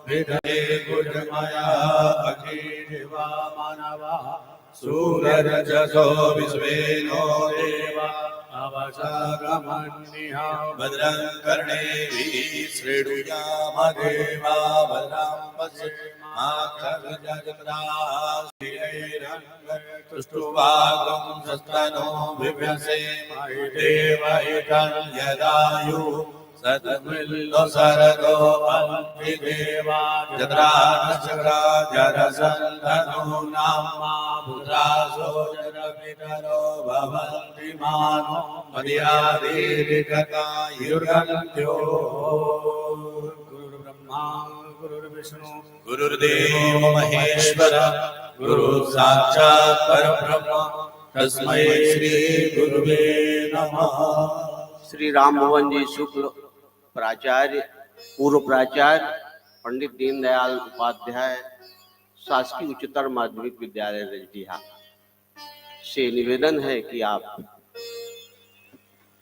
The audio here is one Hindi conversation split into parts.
विदे गुणमया अखिलेवा मानवा सूरजसो विश्वेनो देवा अवसगमन्निहा भद्रं कर्णेभिः शृणुयामदेवा भद्रं पश्येमाक्षभिर्जगत्रास्तुष्टुवागं सस्तनो बिभ्यसेमहि देवैकं यदायु सतमिल्लो सरदो अन्तिदेवा जत्रानशक्रा जरसन्धनो नामा भूतासो जरपितरो भवन्ति मानो मर्यादेरिकतायुर्गन्त्यो गुरुर्ब्रह्मा गुरुर्विष्णु गुरुर्देवो महेश्वर गुरु साक्षात् परब्रह्म तस्मै श्री गुरुवे नमः। श्री राममोहन जी शुक्ल प्राचार्य, पूर्व प्राचार्य पंडित दीनदयाल उपाध्याय शासकीय उच्चतर माध्यमिक विद्यालय रजडीहा से निवेदन है कि आप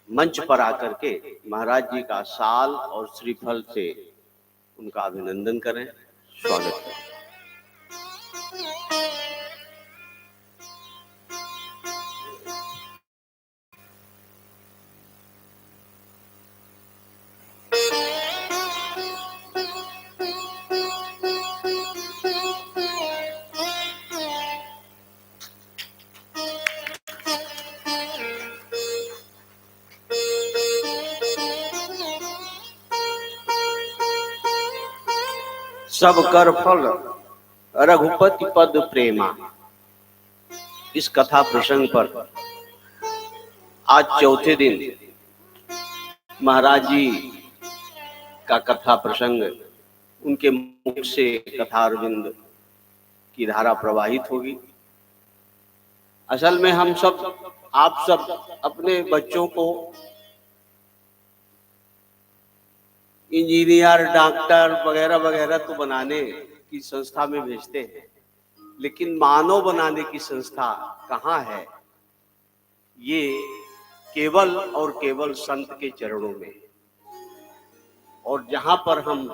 मंच पर आकर के महाराज जी का शाल और श्रीफल से उनका अभिनंदन करें, स्वागत करें। सब कर फल रघुपति पद प्रेमा। इस कथा प्रसंग पर आज चौथे दिन महाराज जी का कथा प्रसंग, उनके मुख से कथा अरविंद की धारा प्रवाहित होगी। असल में हम सब, आप सब अपने बच्चों को इंजीनियर, डॉक्टर वगैरह वगैरह तो बनाने की संस्था में भेजते हैं, लेकिन मानव बनाने की संस्था कहाँ है? ये केवल और केवल संत के चरणों में। और जहाँ पर हम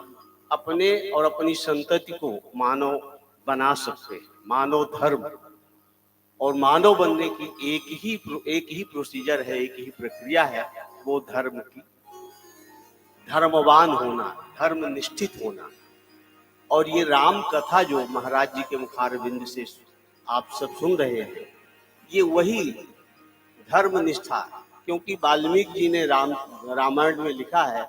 अपने और अपनी संतति को मानव बना सकते हैं, मानव धर्म, और मानव बनने की एक ही प्रोसीजर है, एक ही प्रक्रिया है, वो धर्म की, धर्मवान होना, धर्म निष्ठित होना। और ये राम कथा जो महाराज जी के मुखारविंद से आप सब सुन रहे हैं, ये वही धर्म निष्ठा, क्योंकि वाल्मीकि जी ने रामायण में लिखा है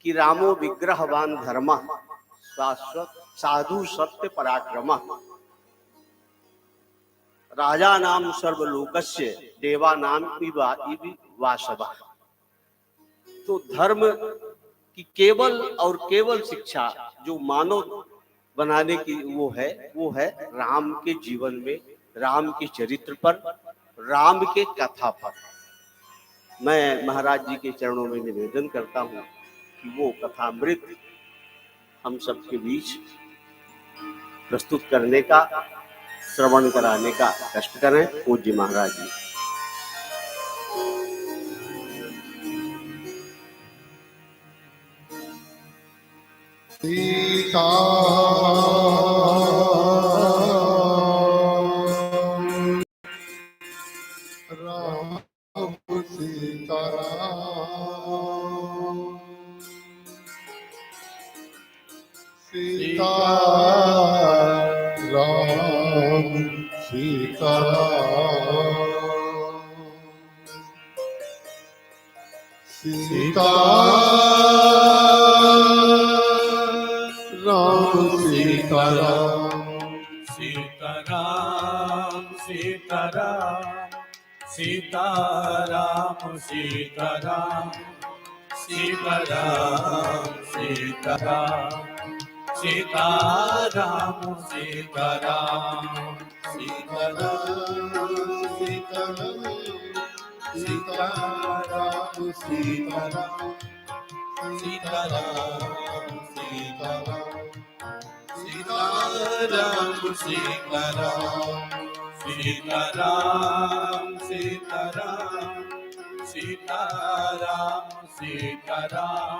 कि रामो विग्रहवान धर्म शाश्वत साधु सत्य पराक्रम राजा नाम सर्वलोकस्य देवा नाम वासवा। तो धर्म की केवल और केवल शिक्षा जो मानव बनाने की वो है राम के जीवन में, राम के चरित्र पर, राम के कथा पर। मैं महाराज जी के चरणों में निवेदन करता हूँ कि वो कथामृत हम सबके बीच प्रस्तुत करने का, श्रवण कराने का कष्ट करें। पूज्य महाराज जी। सीता राम सीता सीता राम सीता सीता सीताराम सीताराम सीताराम सीताराम सीताराम सीताराम सीताराम सीताराम सीताराम सीताराम सीताराम सीताराम सीताराम सीताराम सीताराम सीताराम सीताराम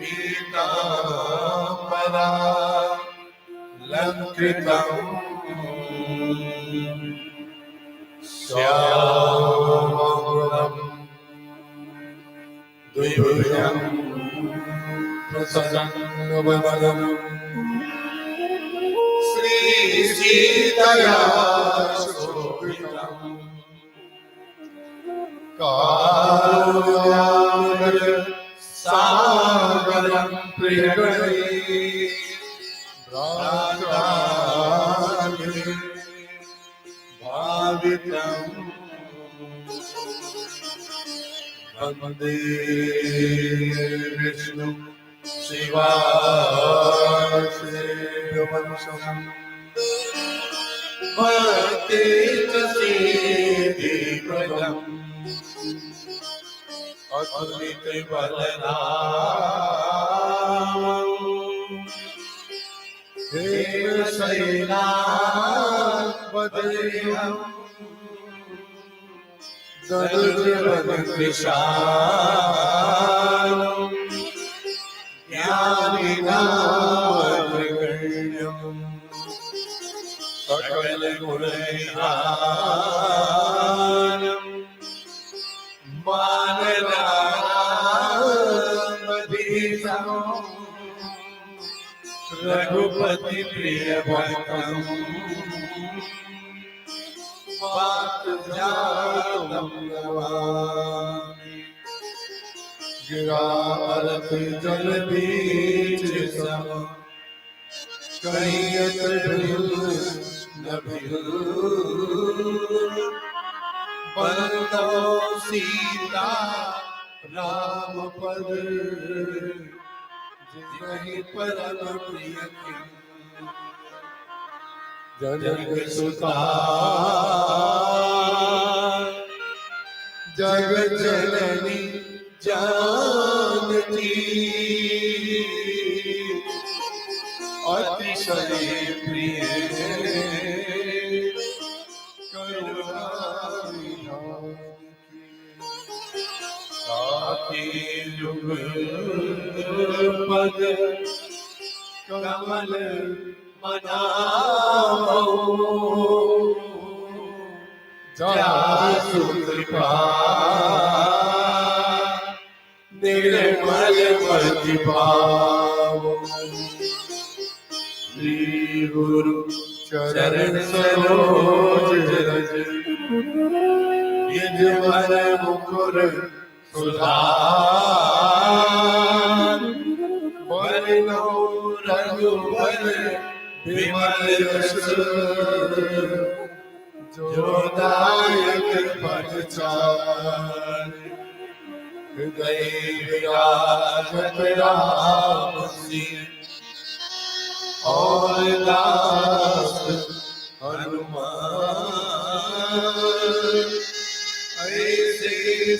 पीताम्बरा लंकृतम् श्यामं द्विभुजं प्रसन्नवदनं श्रीसीतया शोभितम् कारुण्याकर सागरं प्रियगणे भ्रातानि भावितम् वन्दे विष्णु शिवाशेषवंशम् भक्ति च सिद्धिप्रदम् अतुलित बलरामम् देवसेनापतिम् ददुर्जवनकृशालम् ज्ञानिनामग्रगण्यम् सकलगुणनिधानम् मानरामधीशम् रघुपति प्रिय भक्तम् वातजातम् नमामि गिरारत जल बीच सम कहियत भिल न भिल बंदो सीता राम पद जिनहि परम प्रिय जनक सुता जग जननी जानकी अतिशय प्रिय करुणा साथी युग पद कमल मनाओ जासु कृपा निर्मल मति भावो श्री गुरु चरण सरोज रज निज मन मुकुर सुधार बरनो रघुबर विमल यश जो दायक प्रचार हृदय विराजत राम सिंह और दास हनुमान ऐसे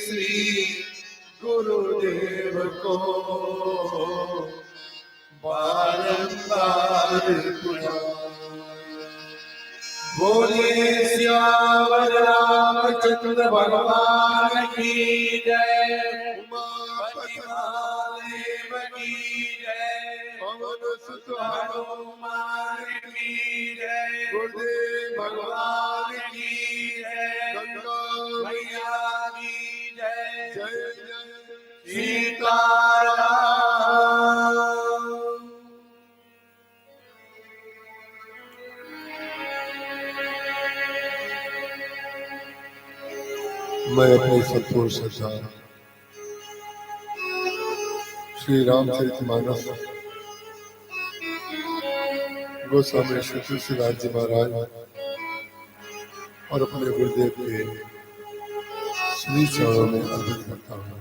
श्री गुरुदेव को बारंबार बोलिए सियावर रामचंद्र भगवान की जय उमापति महादेव की जय पवन सुत हनुमान की जय गुरुदेव भगवान की जय गंगा मैया की जय जय जय सीताराम। मैं अपने संतोष श्रद्धा श्री रामचरितमानस गोस्वामी श्री तुलसीदास जी महाराज और अपने गुरुदेव के श्री चरणों में अर्पित करता हूँ।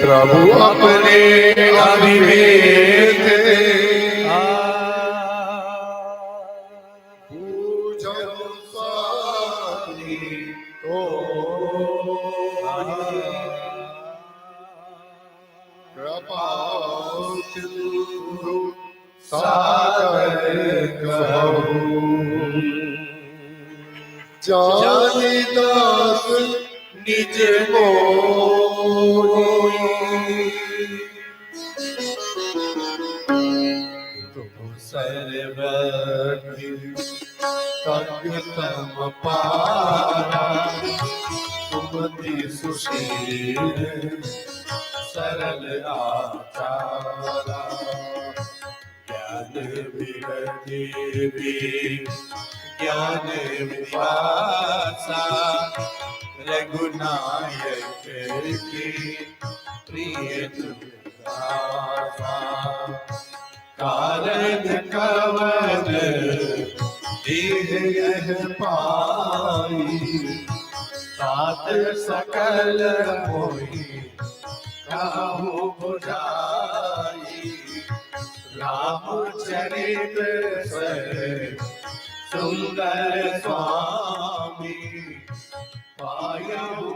प्रभु अपने अभिवेक पूजो स्वामी तो कृपा सिंधु सागर कहूँ जाने दास निज मोहि तुम सर्वज्ञ तम पारा सुमति सुशील सरल आचारा ज्ञान विरति ज्ञान विपासा रघुनायक की प्रिय दासा कारण कवन देह यह पाई तात सकल मोहि काहू बुझाई रामचरित सुंदर स्वामी पायहु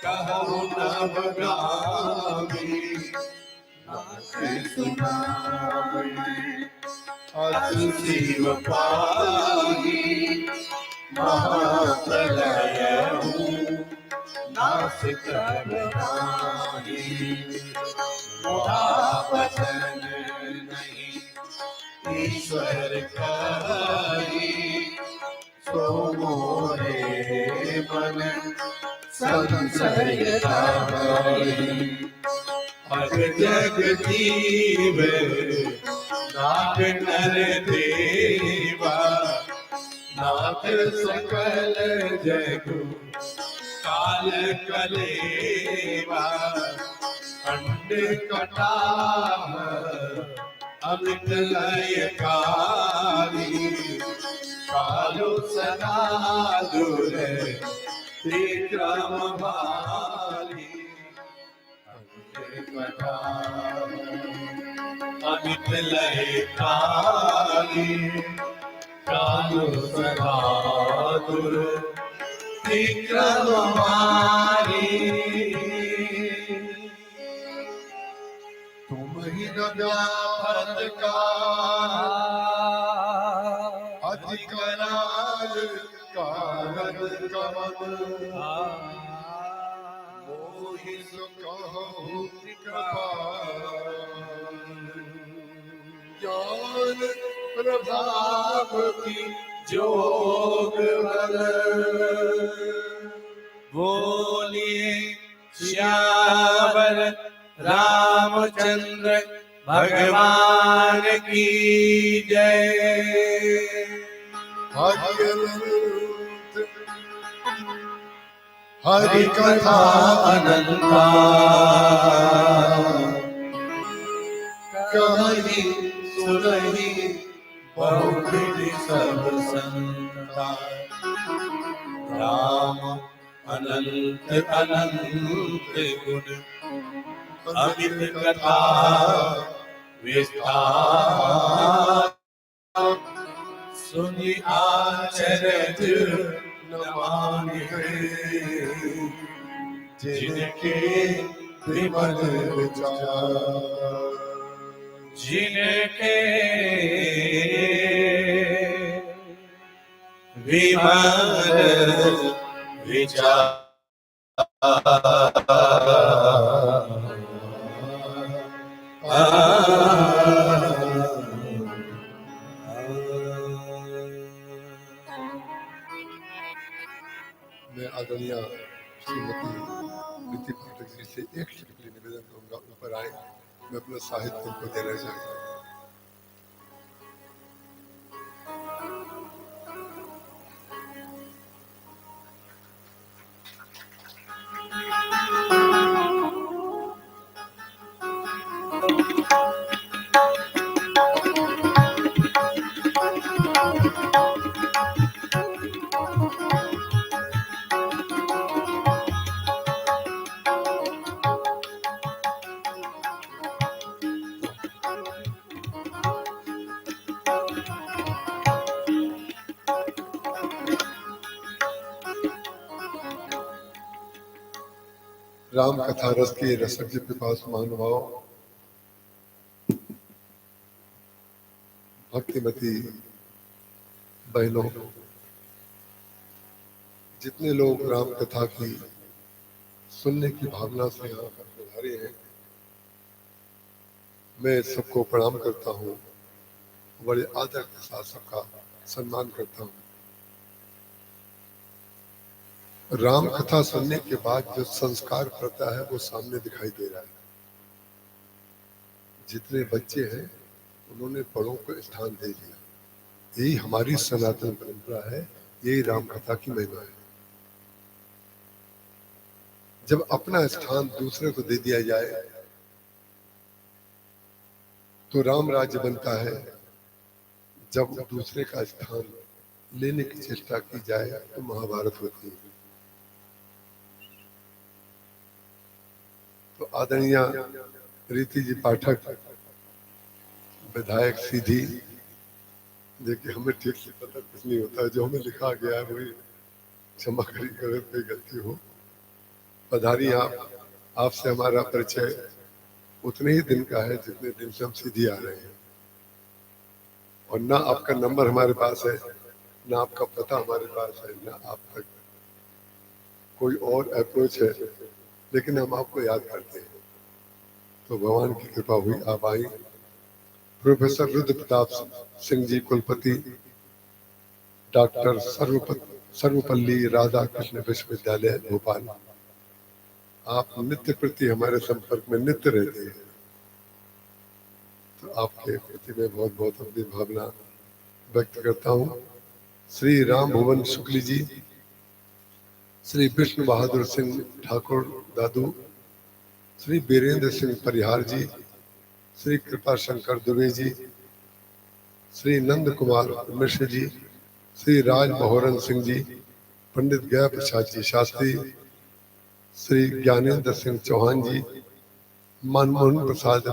कहु नभ गामी शिव पाही महाप्रलय नाश करनाही मोहापतन नहीं ईश्वर करी सो मोरे मन संशय तारी अग जग जीव नाथ नर देवा नाथ सकल जगु काल कलेवा अंड कटाह अमित लयकारी कालो सदा दुर त्रिक्रम भारी अमित लयकारी कालो सदा दुर त्रिक्रम भारी तुम ही न व्यापत का अधिकराल कारण कवन मोहि सुकहु कृपाल ज्ञान प्रभाव की जोग बल बोलिए श्यावर रामचंद्र भगवान की जय। हरि कथा अनंता कही सुनही बहुविधि सब संता राम अनंत अनंत गुण अमित कथा विस्तार सुनि आचरज न मानिहे जिनके विमल विचार जिनके विमल विचार मैं आदरणीय श्रीमती प्रीति पाठक जी से एक क्षण के लिए निवेदन करूंगा, ऊपर आए, मैं अपना साहित्य उनको देना चाहूंगा। राम कथा रस के रसज्ञ पिपास महानुभाव, भक्तिमती बहनों, जितने लोग राम कथा की सुनने की भावना से यहाँ पर पधारे हैं, मैं सबको प्रणाम करता हूँ, बड़े आदर के साथ सबका सम्मान करता हूँ। राम कथा सुनने के बाद जो संस्कार पड़ता है वो सामने दिखाई दे रहा है। जितने बच्चे हैं उन्होंने बड़ों को स्थान दे दिया। यही हमारी सनातन परंपरा है, यही राम कथा की महिमा है। जब अपना स्थान दूसरे को दे दिया जाए तो राम राज्य बनता है। जब दूसरे का स्थान लेने की चेष्टा की जाए तो महाभारत होती है। तो आदरणीय रीति जी पाठक, विधायक सीधी, देखिए हमें ठीक से पता कुछ नहीं होता है, जो हमें लिखा गया है वही क्षमा करिए अगर कोई गलती हो। पधारी आप, आपसे हमारा परिचय उतने ही दिन का है जितने दिन से हम सीधी आ रहे हैं, और ना आपका नंबर हमारे पास है, ना आपका पता हमारे पास है, ना आप तक कोई और अप्रोच है, लेकिन हम आपको याद करते हैं। तो भगवान की कृपा हुई, आप आई। प्रोफेसर रुद्र प्रताप सिंह जी कुलपति, डॉक्टर सर्वपल्ली राधा कृष्ण विश्वविद्यालय भोपाल, आप नित्य प्रति हमारे संपर्क में नित्य रहते हैं, तो आपके प्रति मैं बहुत बहुत अपनी भावना व्यक्त करता हूँ। श्री राम भुवन शुक्ल जी, श्री विष्णु बहादुर सिंह ठाकुर दादू, श्री बीरेंद्र सिंह परिहार जी, श्री कृपा शंकर दुबे जी, श्री नंद कुमार मिश्र जी, श्री राज बहोरन सिंह जी, पंडित गया प्रसाद जी शास्त्री, श्री ज्ञानेंद्र सिंह चौहान जी, मनमोहन प्रसाद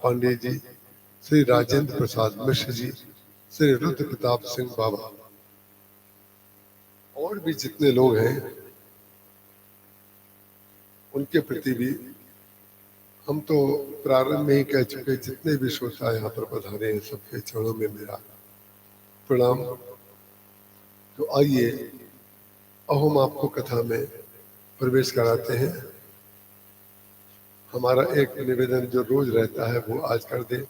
पांडे जी, श्री राजेंद्र प्रसाद मिश्र जी, श्री रुद्र प्रताप सिंह बाबा, और भी जितने लोग हैं उनके प्रति भी हम तो प्रारंभ में ही कह चुके, जितने भी श्रोता यहाँ पर पधारे हैं सबके चरणों में मेरा प्रणाम। तो आइए अब हम आपको कथा में प्रवेश कराते हैं। हमारा एक निवेदन जो रोज रहता है वो आज कर दे।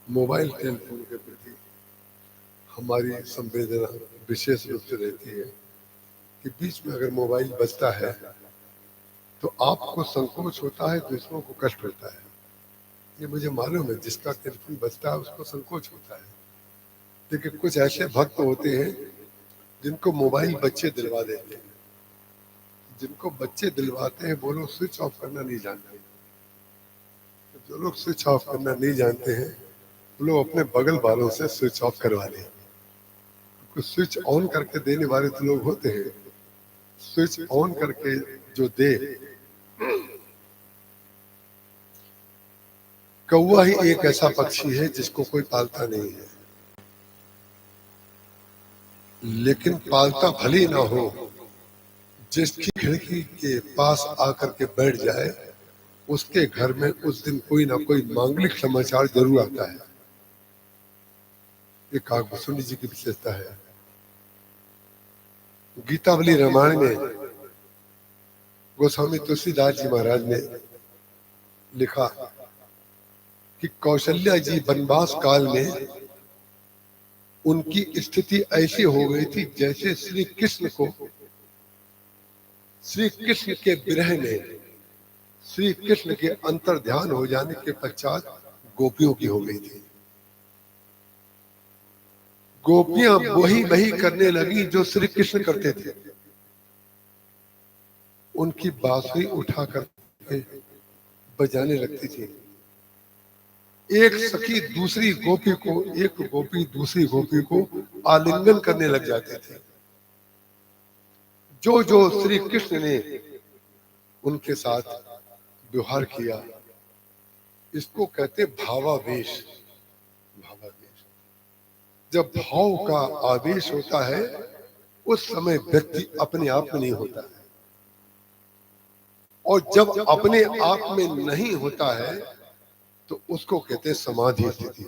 मोबाइल टेलीफोन के प्रति हमारी संवेदना विशेष रूप से रहती है कि बीच में अगर मोबाइल बजता है तो आपको संकोच होता है, दूसरों को कष्ट होता है। ये मुझे मालूम है, जिसका टेलीफोन बजता है उसको संकोच होता है। लेकिन कुछ ऐसे भक्त होते हैं जिनको मोबाइल बच्चे दिलवा देते हैं। जिनको बच्चे दिलवाते हैं वो लोग स्विच ऑफ करना नहीं जानते। जो लोग स्विच ऑफ करना नहीं जानते हैं वो लोग अपने बगल वालों से स्विच ऑफ करवा लें। कुछ स्विच ऑन करके देने वाले तो लोग होते हैं, स्विच ऑन करके जो दे, कौवा ही एक ऐसा पक्षी है जिसको कोई पालता नहीं है, लेकिन पालता भले ना हो, जिसकी खिड़की के पास आकर के बैठ जाए उसके घर में उस दिन कोई ना कोई मांगलिक समाचार जरूर आता है। ये काकभूषुंडी जी की विशेषता है। गीतावली रामायण में गोस्वामी तुलसीदास जी महाराज ने लिखा कि कौशल्या जी वनवास काल में उनकी स्थिति ऐसी हो गई थी जैसे श्री कृष्ण के विरह में श्री कृष्ण के अंतर ध्यान हो जाने के पश्चात गोपियों की हो गई थी। गोपियां वही करने लगी जो श्री कृष्ण करते थे। उनकी बांसुरी उठा कर बजाने लगती थी। एक सखी दूसरी गोपी को, एक गोपी दूसरी गोपी को आलिंगन करने लग जाते थे। जो जो श्री कृष्ण ने उनके साथ व्यवहार किया, इसको कहते भावावेश। भावावेश, जब भाव का आवेश होता है उस समय व्यक्ति अपने आप में नहीं होता है, और जब अपने आप में नहीं होता है तो उसको कहते समाधि स्थिति।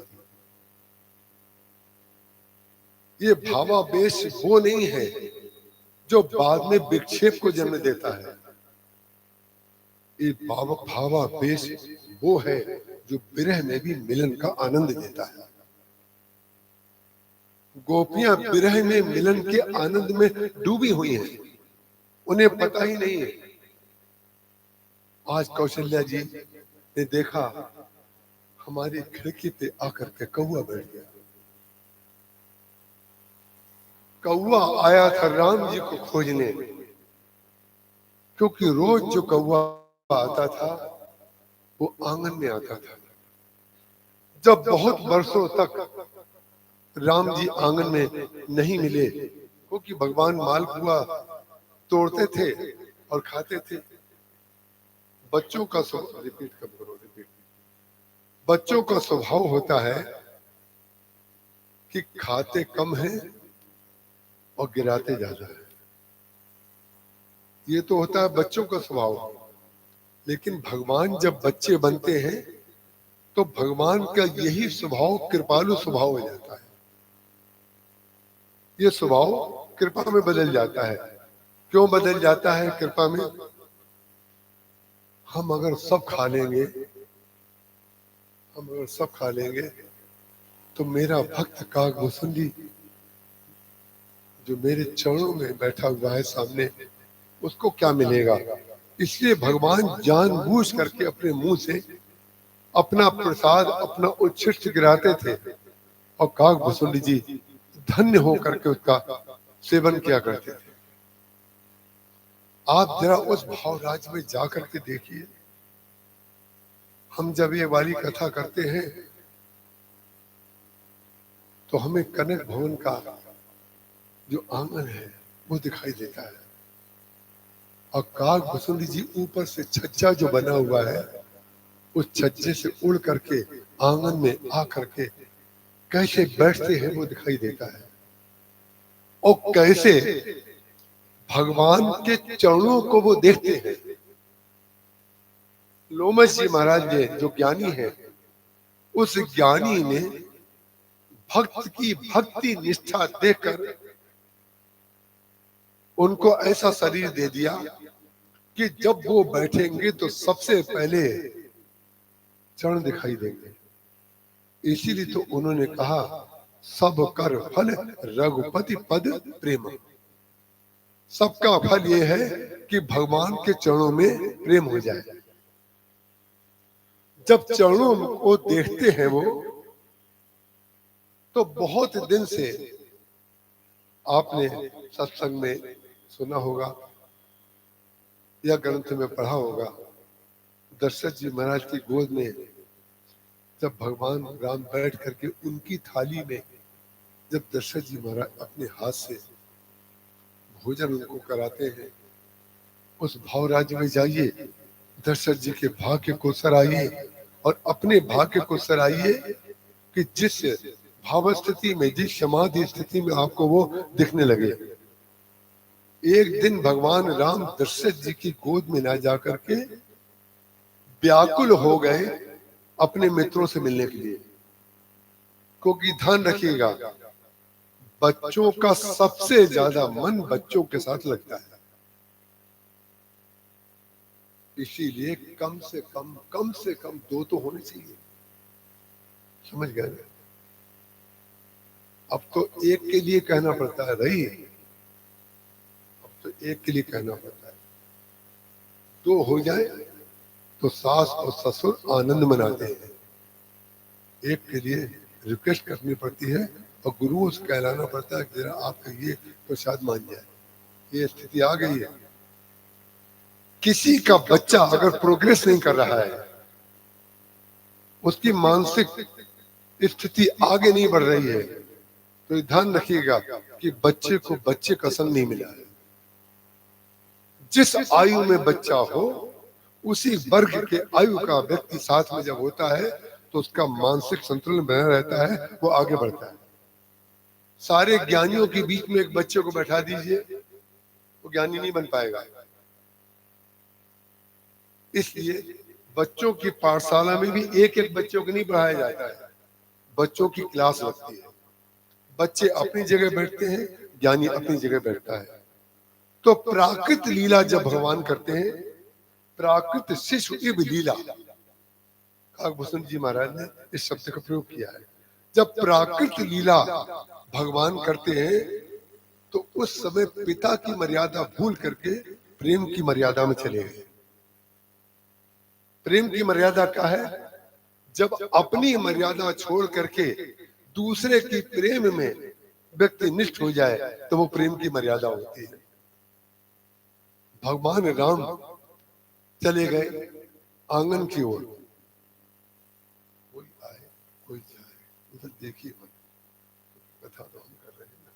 ये भावावेश वो नहीं है जो बाद में विक्षेप को जन्म देता है। ये भावावेश वो है जो विरह में भी मिलन का आनंद देता है। गोपियां विरह में मिलन के आनंद में डूबी हुई हैं, उन्हें पता ही नहीं है। आज कौशल्या जी ने देखा हमारी खिड़की पे आकर के कौवा बैठ गया। कौवा आया था राम जी को खोजने, क्योंकि रोज जो कौवा आता था वो आंगन में आता था। जब बहुत वर्षों तक राम जी आंगन में नहीं मिले, क्योंकि भगवान मालपुआ तोड़ते थे और खाते थे। बच्चों का रिपीट करो। बच्चों का स्वभाव होता है कि खाते कम है और गिराते ज्यादा है। ये तो होता है बच्चों का स्वभाव। लेकिन भगवान जब बच्चे बनते हैं तो भगवान का यही स्वभाव कृपालु स्वभाव हो जाता है। ये स्वभाव कृपा में बदल जाता है। क्यों बदल जाता है कृपा में? हम अगर सब खा लेंगे तो मेरा भक्त कागभूषुंडी जो मेरे चरणों में बैठा हुआ है सामने, उसको क्या मिलेगा? इसलिए भगवान जानबूझ करके अपने मुंह से अपना प्रसाद, अपना उच्छिष्ट गिराते थे और कागभूषुंडी जी धन्य हो करके उसका सेवन किया करते थे। आप जरा उस भावराज में जाकर के देखिए। हम जब ये वाली कथा करते हैं तो हमें कनक भवन का जो आंगन है वो दिखाई देता है, और कागभूषुंडी जी ऊपर से छज्जा जो बना हुआ है उस छज्जे से उड़ करके आंगन में आ करके कैसे बैठते हैं वो दिखाई देता है, और कैसे भगवान के चरणों को वो देखते हैं। लोमश जी महाराज जी जो ज्ञानी है, उस ज्ञानी ने भक्त की भक्ति निष्ठा देखकर उनको ऐसा शरीर दे दिया कि जब वो बैठेंगे तो सबसे पहले चरण दिखाई देंगे। इसीलिए तो उन्होंने कहा सब कर फल रघुपति पद प्रेम। सबका फल ये है कि भगवान के चरणों में प्रेम हो जाए। जब चरणों को देखते हैं वो, तो बहुत दिन से आपने सत्संग में सुना होगा या ग्रंथ में पढ़ा होगा, दशरथ जी महाराज की गोद में जब भगवान राम बैठ करके उनकी थाली में जब दशरथ जी महाराज अपने हाथ से भोजन उनको कराते हैं, उस भावराज में जाइए, दशरथ जी के भाग्य को सराहिए और अपने भाग्य को सराहिए कि जिस भाव स्थिति में, जिस समाधि स्थिति में आपको वो दिखने लगे। एक दिन भगवान राम दशरथ जी की गोद में ना जाकर के व्याकुल हो गए अपने मित्रों से मिलने के लिए, क्योंकि ध्यान रखिएगा बच्चों का सबसे ज्यादा मन बच्चों के साथ लगता है। इसीलिए कम से कम 2 तो होने चाहिए। समझ गए? अब तो एक के लिए कहना पड़ता है भाई, अब तो एक के लिए कहना पड़ता है। 2 हो जाए तो सास और ससुर आनंद मनाते हैं। एक के लिए रिक्वेस्ट करनी पड़ती है और गुरुओं से कहलाना पड़ता है जरा आप कहिए तो शायद मान जाए। ये स्थिति आ गई है। किसी का बच्चा अगर प्रोग्रेस नहीं कर रहा है, उसकी मानसिक स्थिति आगे नहीं बढ़ रही है, तो ध्यान रखिएगा कि बच्चे को बच्चे का संग नहीं मिला है। जिस आयु में बच्चा हो उसी वर्ग के आयु का व्यक्ति साथ में जब होता है तो उसका मानसिक संतुलन बना रहता है, वो आगे बढ़ता है। सारे ज्ञानियों के बीच में एक बच्चे को बैठा दीजिए, वो ज्ञानी नहीं बन पाएगा। इसलिए बच्चों की पाठशाला में भी एक एक बच्चों को नहीं पढ़ाया जाता है, बच्चों की क्लास लगती है। बच्चे अपनी जगह बैठते हैं, ज्ञानी अपनी जगह बैठता है। तो प्राकृत लीला जब भगवान करते हैं, प्राकृत शिशु इव लीला, काकभूषण जी महाराज ने इस शब्द का प्रयोग किया है। जब प्राकृत लीला भगवान करते हैं तो उस समय पिता की मर्यादा भूल करके प्रेम की मर्यादा में चले गए। प्रेम की मर्यादा क्या है? जब अपनी मर्यादा छोड़ करके दूसरे की प्रेम में व्यक्ति निष्ठ हो जाए तो वो प्रेम की मर्यादा होती है। भगवान राम चले गए आंगन की ओर, कोई आए कोई जाए, उधर देखिए मत, कथा तो हम कर रहे हैं ना,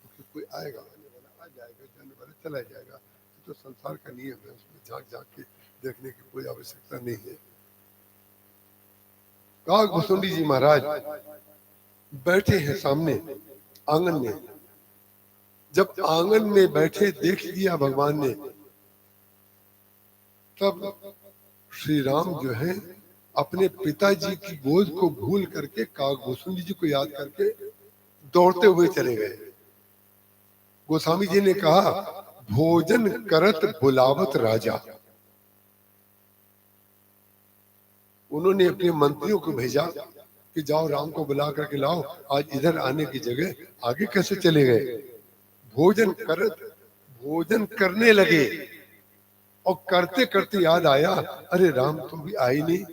क्योंकि कोई आएगा, आने वाला आ जाएगा, जाने वाला चला जाएगा, तो संसार का नियम है, उसमें झांक झांक के देखने की कोई आवश्यकता नहीं है। काकभूषण जी महाराज बैठे हैं सामने आंगन में। जब आंगन में बैठे देख लिया भगवान ने, तब श्री राम जो है अपने पिताजी की गोद को भूल करके काकभूषण जी को याद करके दौड़ते हुए चले गए। गोस्वामी जी ने कहा, भोजन करत बुलावत राजा। उन्होंने अपने मंत्रियों को भेजा कि जाओ राम को बुला करके लाओ, आज इधर आने की जगह आगे कैसे चले गए। भोजन करत, भोजन करने लगे और करते करते याद आया, अरे राम तो भी आए नहीं,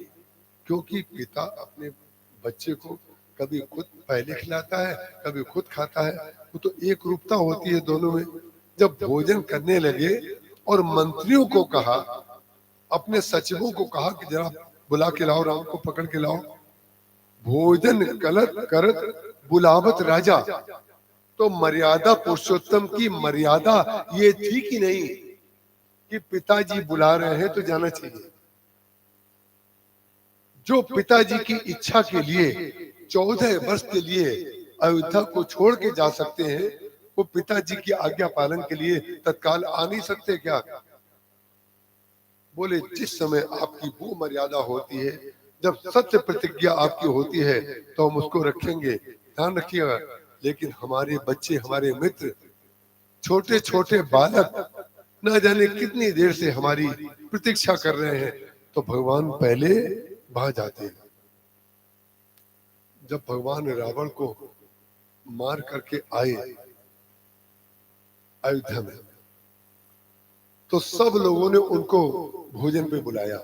क्योंकि पिता अपने बच्चे को कभी खुद पहले खिलाता है, कभी खुद खाता है, वो तो एक रूपता होती है दोनों में। जब भोजन करने लगे और मंत्रियों को कहा, अपने सचिवों को कहा कि जरा बुला के लाओ, राम को पकड़ के लाओ। भोजन कलत करत बुलावत राजा। तो मर्यादा पुरुषोत्तम की मर्यादा ये थी कि नहीं कि पिताजी बुला रहे हैं तो जाना चाहिए। जो पिताजी की इच्छा के लिए 14 वर्ष के लिए अयोध्या को छोड़ के जा सकते हैं, वो पिताजी की आज्ञा पालन के लिए तत्काल आ नहीं सकते क्या? बोले, जिस समय आपकी वो मर्यादा होती है, जब सत्य प्रतिज्ञा आपकी होती है, तो हम उसको रखेंगे, ध्यान रखिएगा। लेकिन हमारे बच्चे, हमारे मित्र, छोटे छोटे बालक न जाने कितनी देर से हमारी प्रतीक्षा कर रहे हैं, तो भगवान पहले वहां जाते हैं। जब भगवान रावण को मार करके आए अयोध्या में, तो सब लोगों ने उनको भोजन पे बुलाया।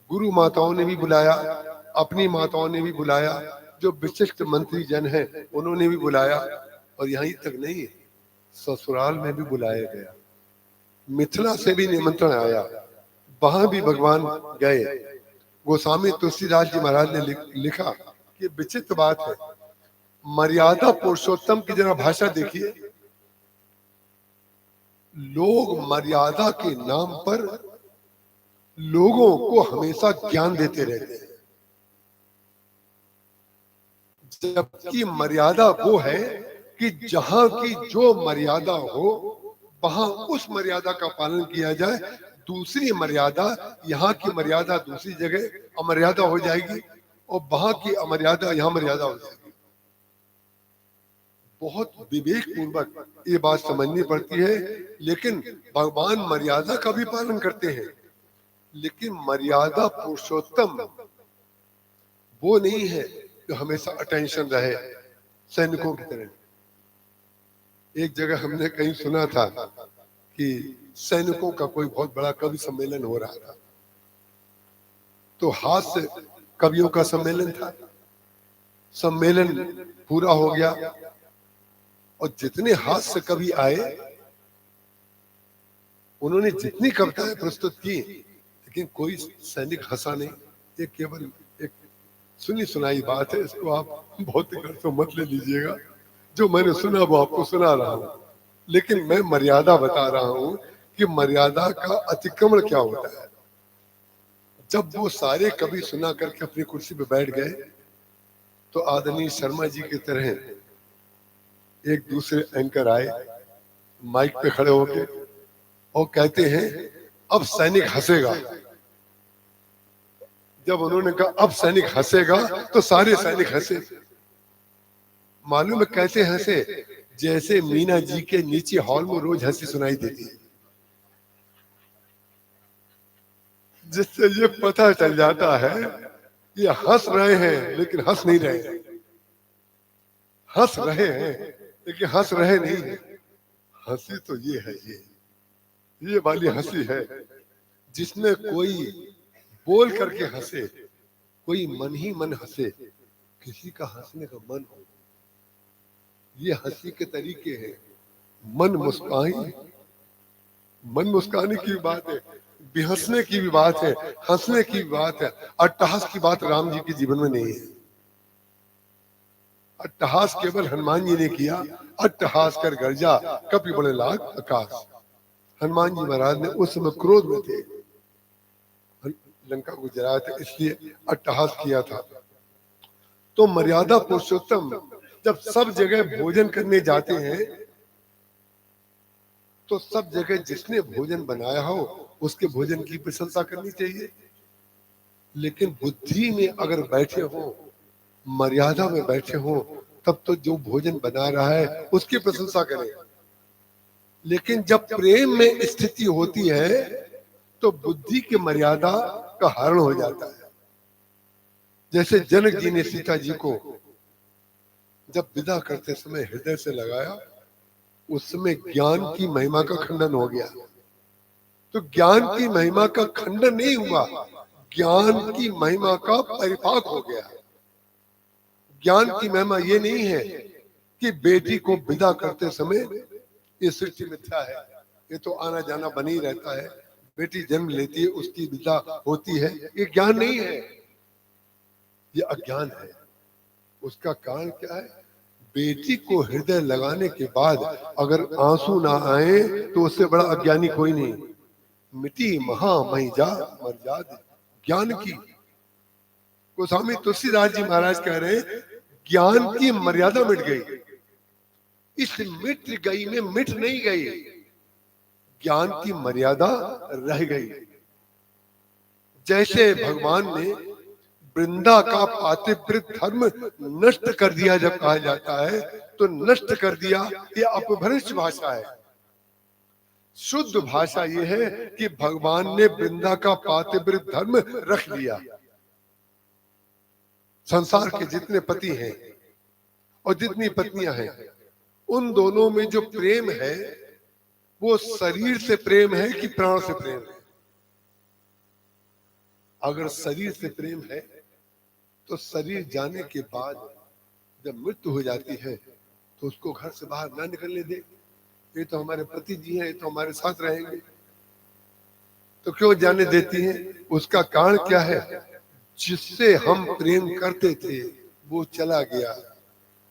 गुरु माताओं ने भी बुलाया, अपनी माताओं ने भी बुलाया, जो विशिष्ट मंत्री जन हैं उन्होंने भी बुलाया, और यहीं तक नहीं, ससुराल में भी बुलाया गया। मिथिला से भी निमंत्रण आया, वहां भी भगवान गए। गोस्वामी तुलसीदास जी महाराज ने लिखा कि विचित्र बात है, मर्यादा पुरुषोत्तम की जरा भाषा देखिए। लोग मर्यादा के नाम पर लोगों को हमेशा ज्ञान देते रहते हैं, जबकि मर्यादा वो है कि जहां की जो मर्यादा हो वहां उस मर्यादा का पालन किया जाए। दूसरी मर्यादा, यहाँ की मर्यादा दूसरी जगह अमर्यादा हो जाएगी, और वहां की अमर्यादा यहाँ मर्यादा हो जाएगी। बहुत विवेक पूर्वक ये बात समझनी पड़ती है। लेकिन भगवान मर्यादा का भी पालन करते हैं, लेकिन मर्यादा पुरुषोत्तम वो नहीं है जो हमेशा अटेंशन रहे सैनिकों की तरह। एक जगह हमने कहीं सुना था कि सैनिकों का कोई बहुत बड़ा कवि सम्मेलन हो रहा था, तो हास्य कवियों का सम्मेलन था। सम्मेलन पूरा हो गया और जितने हास्य कवि आए, उन्होंने जितनी कविताएं प्रस्तुत की, लेकिन कोई सैनिक हंसा नहीं। ये केवल एक सुनी सुनाई बात है, इसको आप भौतिक अर्थ में मत ले लीजिएगा। जो मैंने सुना वो आपको सुना रहा हूं, लेकिन मैं मर्यादा बता रहा हूं कि मर्यादा का अतिक्रमण क्या होता है। जब वो सारे कवि सुना करके अपनी कुर्सी पे बैठ गए, तो आदरणीय शर्मा जी की तरह एक दूसरे एंकर आए, माइक पे खड़े होके और कहते हैं, अब सैनिक हंसेगा। जब उन्होंने कहा अब सैनिक हंसेगा, तो सारे सैनिक हंसे। मालूम है कैसे हंसे? जैसे मीना जी के नीचे हॉल में रोज हंसी सुनाई देती है, जिससे ये पता चल जाता है ये हंस रहे हैं लेकिन हंस नहीं रहे हैं, हंस रहे हैं लेकिन हंस रहे नहीं है। हंसी तो ये है, ये वाली हंसी है जिसमें कोई बोल करके हंसे, कोई मन ही मन हंसे, किसी का हंसने का मन हो। ये हंसी के तरीके हैं। मन मुस्कान, मन मुस्काने की भी बात है, बेहंसने की भी बात है, हंसने की भी बात है। अट्टहास की बात राम जी के जीवन में नहीं है। अट्टहास केवल हनुमान जी ने किया। अट्टहास कर गर्जा कपि बड़े लाग आकाश। हनुमान जी महाराज ने उस समय क्रोध में थे, लंका को जलाया था, इसलिए अट्टहास किया था। तो मर्यादा पुरुषोत्तम जब सब जगह भोजन करने जाते हैं तो सब जगह जिसने भोजन बनाया हो उसके भोजन की प्रशंसा करनी चाहिए। लेकिन बुद्धि में अगर बैठे हो, मर्यादा में बैठे हो, तब तो जो भोजन बना रहा है उसकी प्रशंसा करें। लेकिन जब प्रेम में स्थिति होती है तो बुद्धि की मर्यादा का हरण हो जाता है। जैसे जनक जी ने सीता जी को जब विदा करते समय हृदय से लगाया, उस समय ज्ञान की महिमा का खंडन हो गया। तो ज्ञान की महिमा का खंडन नहीं हुआ, ज्ञान की महिमा का परिपाक हो गया। ज्ञान की महिमा ये नहीं है कि बेटी को विदा करते समय ये सृष्टि मिथ्या है, ये तो आना जाना बनी रहता है, बेटी जन्म लेती है उसकी विदा होती है, ये ज्ञान नहीं है, ये अज्ञान है। उसका कारण क्या है? बेटी को हृदय लगाने के बाद अगर आंसू ना आए तो उससे बड़ा अज्ञानी कोई नहीं। मिटी महामही जा मर्यादा ज्ञान की। गोस्वामी तुलसीदास जी महाराज कह रहे हैं ज्ञान की मर्यादा मिट गई। इस मिट गई में मिट नहीं गई, ज्ञान की मर्यादा रह गई। जैसे भगवान ने वृंदा का पातिव्रत धर्म नष्ट कर दिया, जब कहा जाता है तो नष्ट कर दिया, ये अपभ्रष्ट भाषा है। शुद्ध भाषा ये है कि भगवान ने वृंदा का पातिव्रत धर्म रख लिया। संसार के जितने पति हैं और जितनी पत्नियां हैं, उन दोनों में जो प्रेम है वो शरीर से प्रेम है कि प्राण से प्रेम है? अगर शरीर से प्रेम है तो शरीर जाने के बाद जब मृत्यु हो जाती है तो उसको घर से बाहर ना निकलने दे। ये तो हमारे पति जी हैं, ये तो हमारे साथ रहेंगे, तो क्यों जाने देती हैं? उसका कारण क्या है? जिससे हम प्रेम करते थे वो चला गया।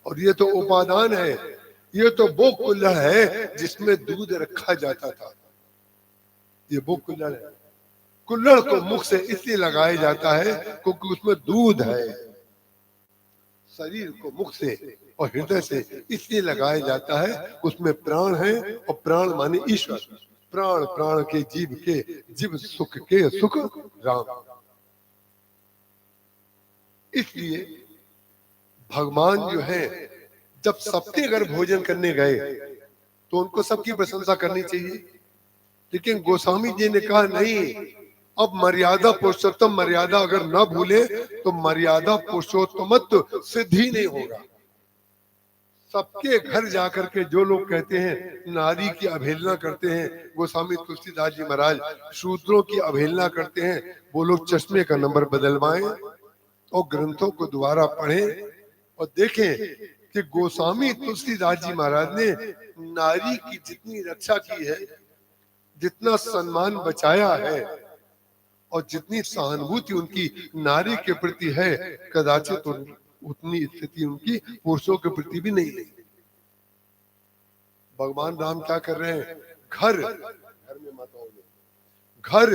और ये तो उपादान है, ये तो वो कुल्हड़ है जिसमें दूध रखा जाता था। ये वो कुल्हड़ है। कुल्हड़ को मुख से इसलिए लगाया जाता है क्योंकि उसमें दूध है। शरीर को मुख से और हृदय से इसलिए लगाया जाता है, उसमें प्राण है, और प्राण माने ईश्वर। प्राण प्राण के जीव के जीव सुख के सुख राम। इसलिए भगवान जो है जब सबके घर भोजन करने गए तो उनको सबकी प्रशंसा करनी चाहिए। लेकिन गोस्वामी जी ने कहा नहीं, अब मर्यादा पुरुषोत्तम मर्यादा अगर न भूले तो मर्यादा पुरुषोत्तमत्व सिद्ध ही नहीं होगा। सबके घर जाकर के जो लोग कहते हैं नारी की अवहेलना करते हैं, गोस्वामी तुलसीदास जी महाराज शूद्रों की अवहेलना करते हैं, वो लोग चश्मे का नंबर बदलवाएं और ग्रंथों को दोबारा पढ़ें और देखें कि गोस्वामी तुलसीदास जी महाराज ने नारी की जितनी रक्षा की है, जितना सम्मान बचाया है और जितनी सहानुभूति उनकी नारी के प्रति है, कदाचित उतनी स्थिति उनकी पुरुषों के प्रति भी नहीं है। भगवान राम क्या कर रहे हैं? घर में माताओं में घर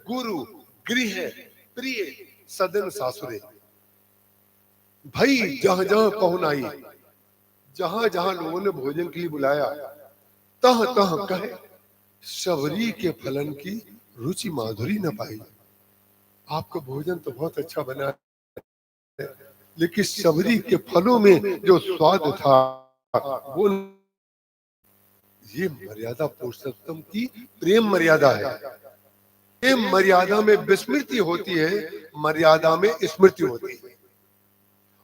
गुरु गृह प्रिय सदन सासुरे। भाई जहां जहां पहुंचाई, जहां जहां लोगों ने भोजन के लिए बुलाया, तह तह कहे शबरी के फलन की रुचि माधुरी न पाई। आपका भोजन तो बहुत अच्छा बना है, लेकिन शबरी के फलों में जो स्वाद था वो, ये मर्यादा पुरुषोत्तम की प्रेम मर्यादा है। प्रेम मर्यादा में विस्मृति होती है, मर्यादा में स्मृति होती है।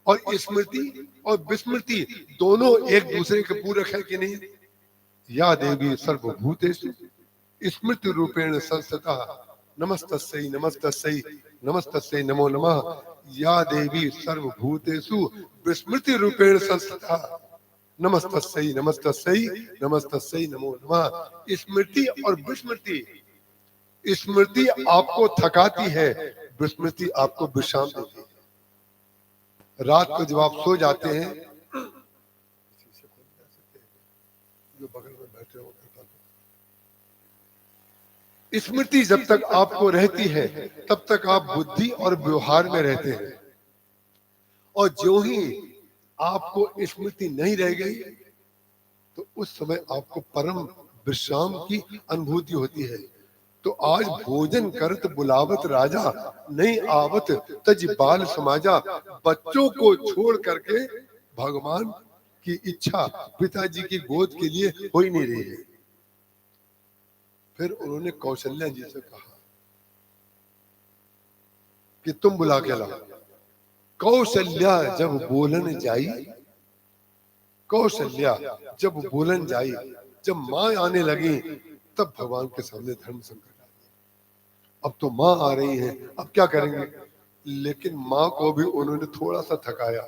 और स्मृति और विस्मृति दोनों एक दूसरे के पूरक है कि नहीं? या देवी सर्वभूतेषु स्मृति रूपेण संस्थिता नमस्तस्यै नमस्तस्यै नमस्तस्यै नमो नमः। या देवी सर्वभूतेषु विस्मृति रूपेण संस्थिता नमस्तस्यै नमस्तस्यै नमस्तस्यै नमो नमः। स्मृति और विस्मृति, स्मृति आपको थकाती है, विस्मृति आपको विश्राम देती है। रात को जब आप सो जाते हैं, जो बगल में बैठे हो, स्मृति जब तक आपको रहती है तब तक आप बुद्धि और व्यवहार में रहते हैं, और जो ही आपको स्मृति नहीं रह गई तो उस समय आपको परम विश्राम की अनुभूति होती है। तो आज भोजन करत बुलावत राजा, नहीं आवत तज बाल समाजा। बच्चों को छोड़ करके भगवान की इच्छा पिताजी की गोद के लिए हो ही नहीं रही है। फिर उन्होंने कौशल्या जी से कहा कि तुम बुला के लाओ। कौशल्या जब बोलन जाई, कौशल्या जब बोलन जाई, जब मां आने लगी तब भगवान के सामने धर्म संकट आ गया। अब तो मां आ रही है, अब क्या करेंगे? लेकिन मां को भी उन्होंने थोड़ा सा थकाया।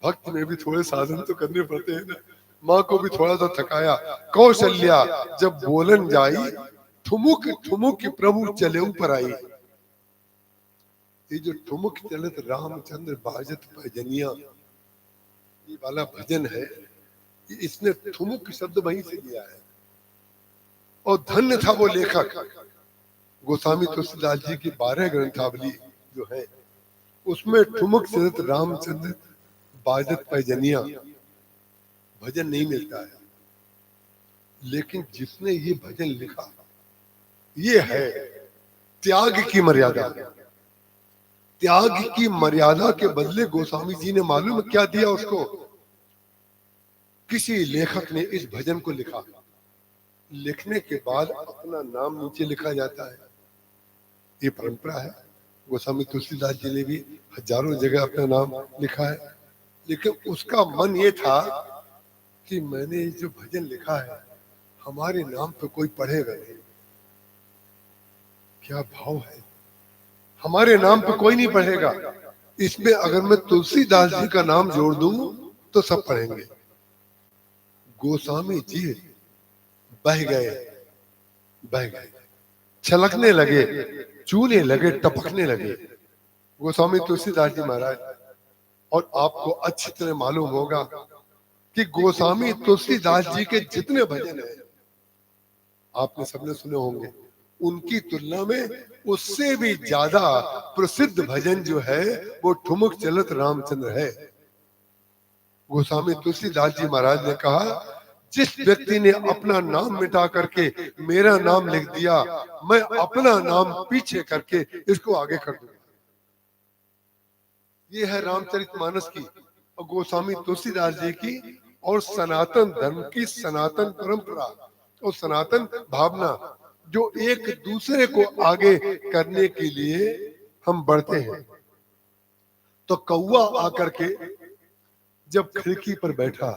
भक्त में भी थोड़े साधन तो करने पड़ते हैं ना। मां को भी थोड़ा सा थकाया। कौशल्या जब बोलन जाई, ठुमुक ठुमुक प्रभु चले ऊपर आई। ये जो ठुमुक चलत रामचंद्र बाजत भजनिया, ये वाला भजन है, इसने ठुमुक शब्द वहीं से लिया है। और धन्य था वो लेखक। गोस्वामी तुलसीदास जी की 12 ग्रंथावली जो है उसमें ठुमुक चलत रामचंद्र बाजत भजनिया भजन नहीं मिलता है। लेकिन जिसने ये भजन लिखा, ये है त्याग की मर्यादा। त्याग की मर्यादा के बदले गोस्वामी जी ने मालूम क्या दिया उसको? किसी लेखक ने इस भजन को लिखा, लिखने के बाद अपना नाम नीचे लिखा जाता है। ये परंपरा है। गोस्वामी तुलसीदास जी ने भी हजारों जगह अपना नाम लिखा है। लेकिन उसका मन ये था कि मैंने ये जो भजन लिखा है हमारे नाम पे कोई पढ़ेगा नहीं। क्या भाव है! हमारे नाम पे कोई नहीं पढ़ेगा, इसमें अगर मैं तुलसीदास जी का नाम जोड़ दूं तो सब पढ़ेंगे। गोस्वामी जी बह गए, बह गए, छलकने लगे, चूने लगे, टपकने लगे गोस्वामी तुलसीदास जी महाराज। और आपको अच्छी तरह मालूम होगा कि गोस्वामी तुलसीदास जी के जितने भजन हैं आपने सबने सुने होंगे, उनकी तुलना में उससे भी ज्यादा प्रसिद्ध भजन जो है वो ठुमुक चलत रामचंद्र है। गोस्वामी तुलसीदास जी महाराज ने कहा, जिस व्यक्ति ने अपना नाम मिटा करके मेरा नाम लिख दिया, मैं अपना नाम पीछे करके इसको आगे कर दूंगा। ये है रामचरितमानस की और गोस्वामी तुलसीदास जी की और सनातन धर्म की सनातन परंपरा और सनातन भावना, जो एक दूसरे को आगे करने के लिए हम बढ़ते हैं। तो कौवा आकर के जब खिड़की पर बैठा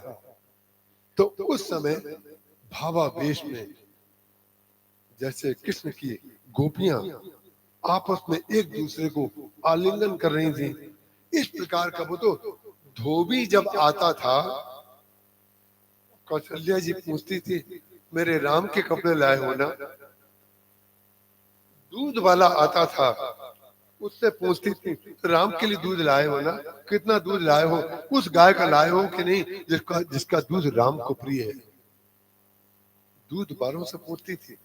तो उस समय भावावेश में जैसे कृष्ण की गोपियां आपस में एक दूसरे को आलिंगन कर रही थी, इस प्रकार का वो तो धोबी जब आता था, कौशल्या जी पूछती थी मेरे राम के कपड़े लाए हो ना। दूध वाला आता था, उससे पूछती थी राम के लिए दूध लाए हो ना, कितना दूध लाए हो, उस गाय का लाए हो कि नहीं जिसका दूध राम को प्रिय है। दूध वालों से पूछती थी,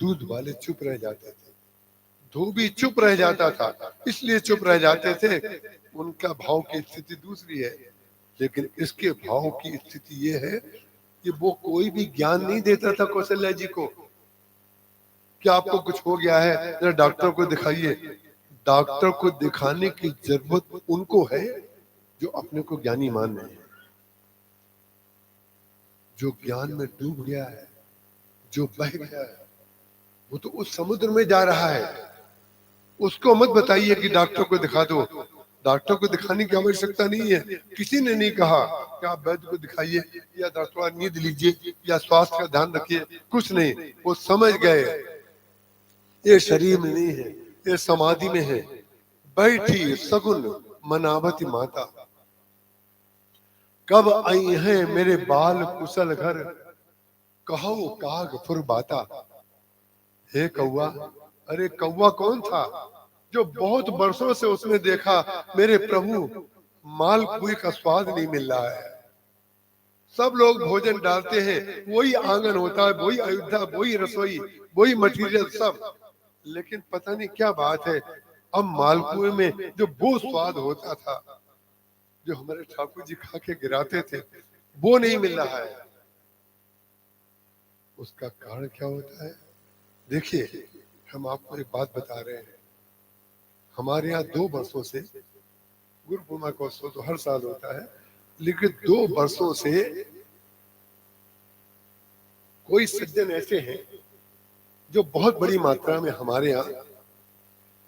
दूध वाले चुप रह जाते थे, धोबी चुप रह जाता था। इसलिए चुप रह जाते थे, उनका भाव की स्थिति दूसरी है। लेकिन इसके भाव की स्थिति ये है कि वो कोई भी ज्ञान नहीं देता था कौशल्या जी को। क्या आपको कुछ हो गया है, जरा डॉक्टर को दिखाइए। डॉक्टर को दिखाने की जरूरत उनको है जो अपने को ज्ञानी मान रहे हैं। जो ज्ञान में डूब गया है, जो बह गया है, वो तो उस समुद्र में जा रहा है। उसको मत बताइए कि डॉक्टर को दिखा दो। डॉक्टर को दिखाने की आवश्यकता नहीं है। किसी ने नहीं कहा कि आप वैद्य को दिखाइए या थोड़ा नींद लीजिए या स्वास्थ्य का ध्यान रखिए, कुछ नहीं। वो समझ गए ये शरीर में नहीं है, ये समाधि में है। बैठी सगुन मनावती माता, कब आई है मेरे बाल कुशल घर, कहो काग फुर बाता। हे कौआ, अरे कौआ कौन था जो बहुत वर्षों से उसने देखा मेरे प्रभु मालपुए का स्वाद नहीं मिल रहा है। सब लोग भोजन डालते हैं, वही आंगन होता है, वही अयोध्या, वही रसोई, वही मटेरियल सब, लेकिन पता नहीं क्या बात है, अब मालपुए में जो वो स्वाद होता था जो हमारे ठाकुर जी खा के गिराते थे, वो नहीं मिल रहा है। उसका कारण क्या होता है? देखिए, हम आपको एक बात बता रहे हैं। हमारे यहाँ 2 वर्षों से, गुरु पूर्णिमा का उत्सव तो हर साल होता है, लेकिन 2 वर्षों से कोई सज्जन ऐसे हैं जो बहुत बड़ी मात्रा में हमारे यहाँ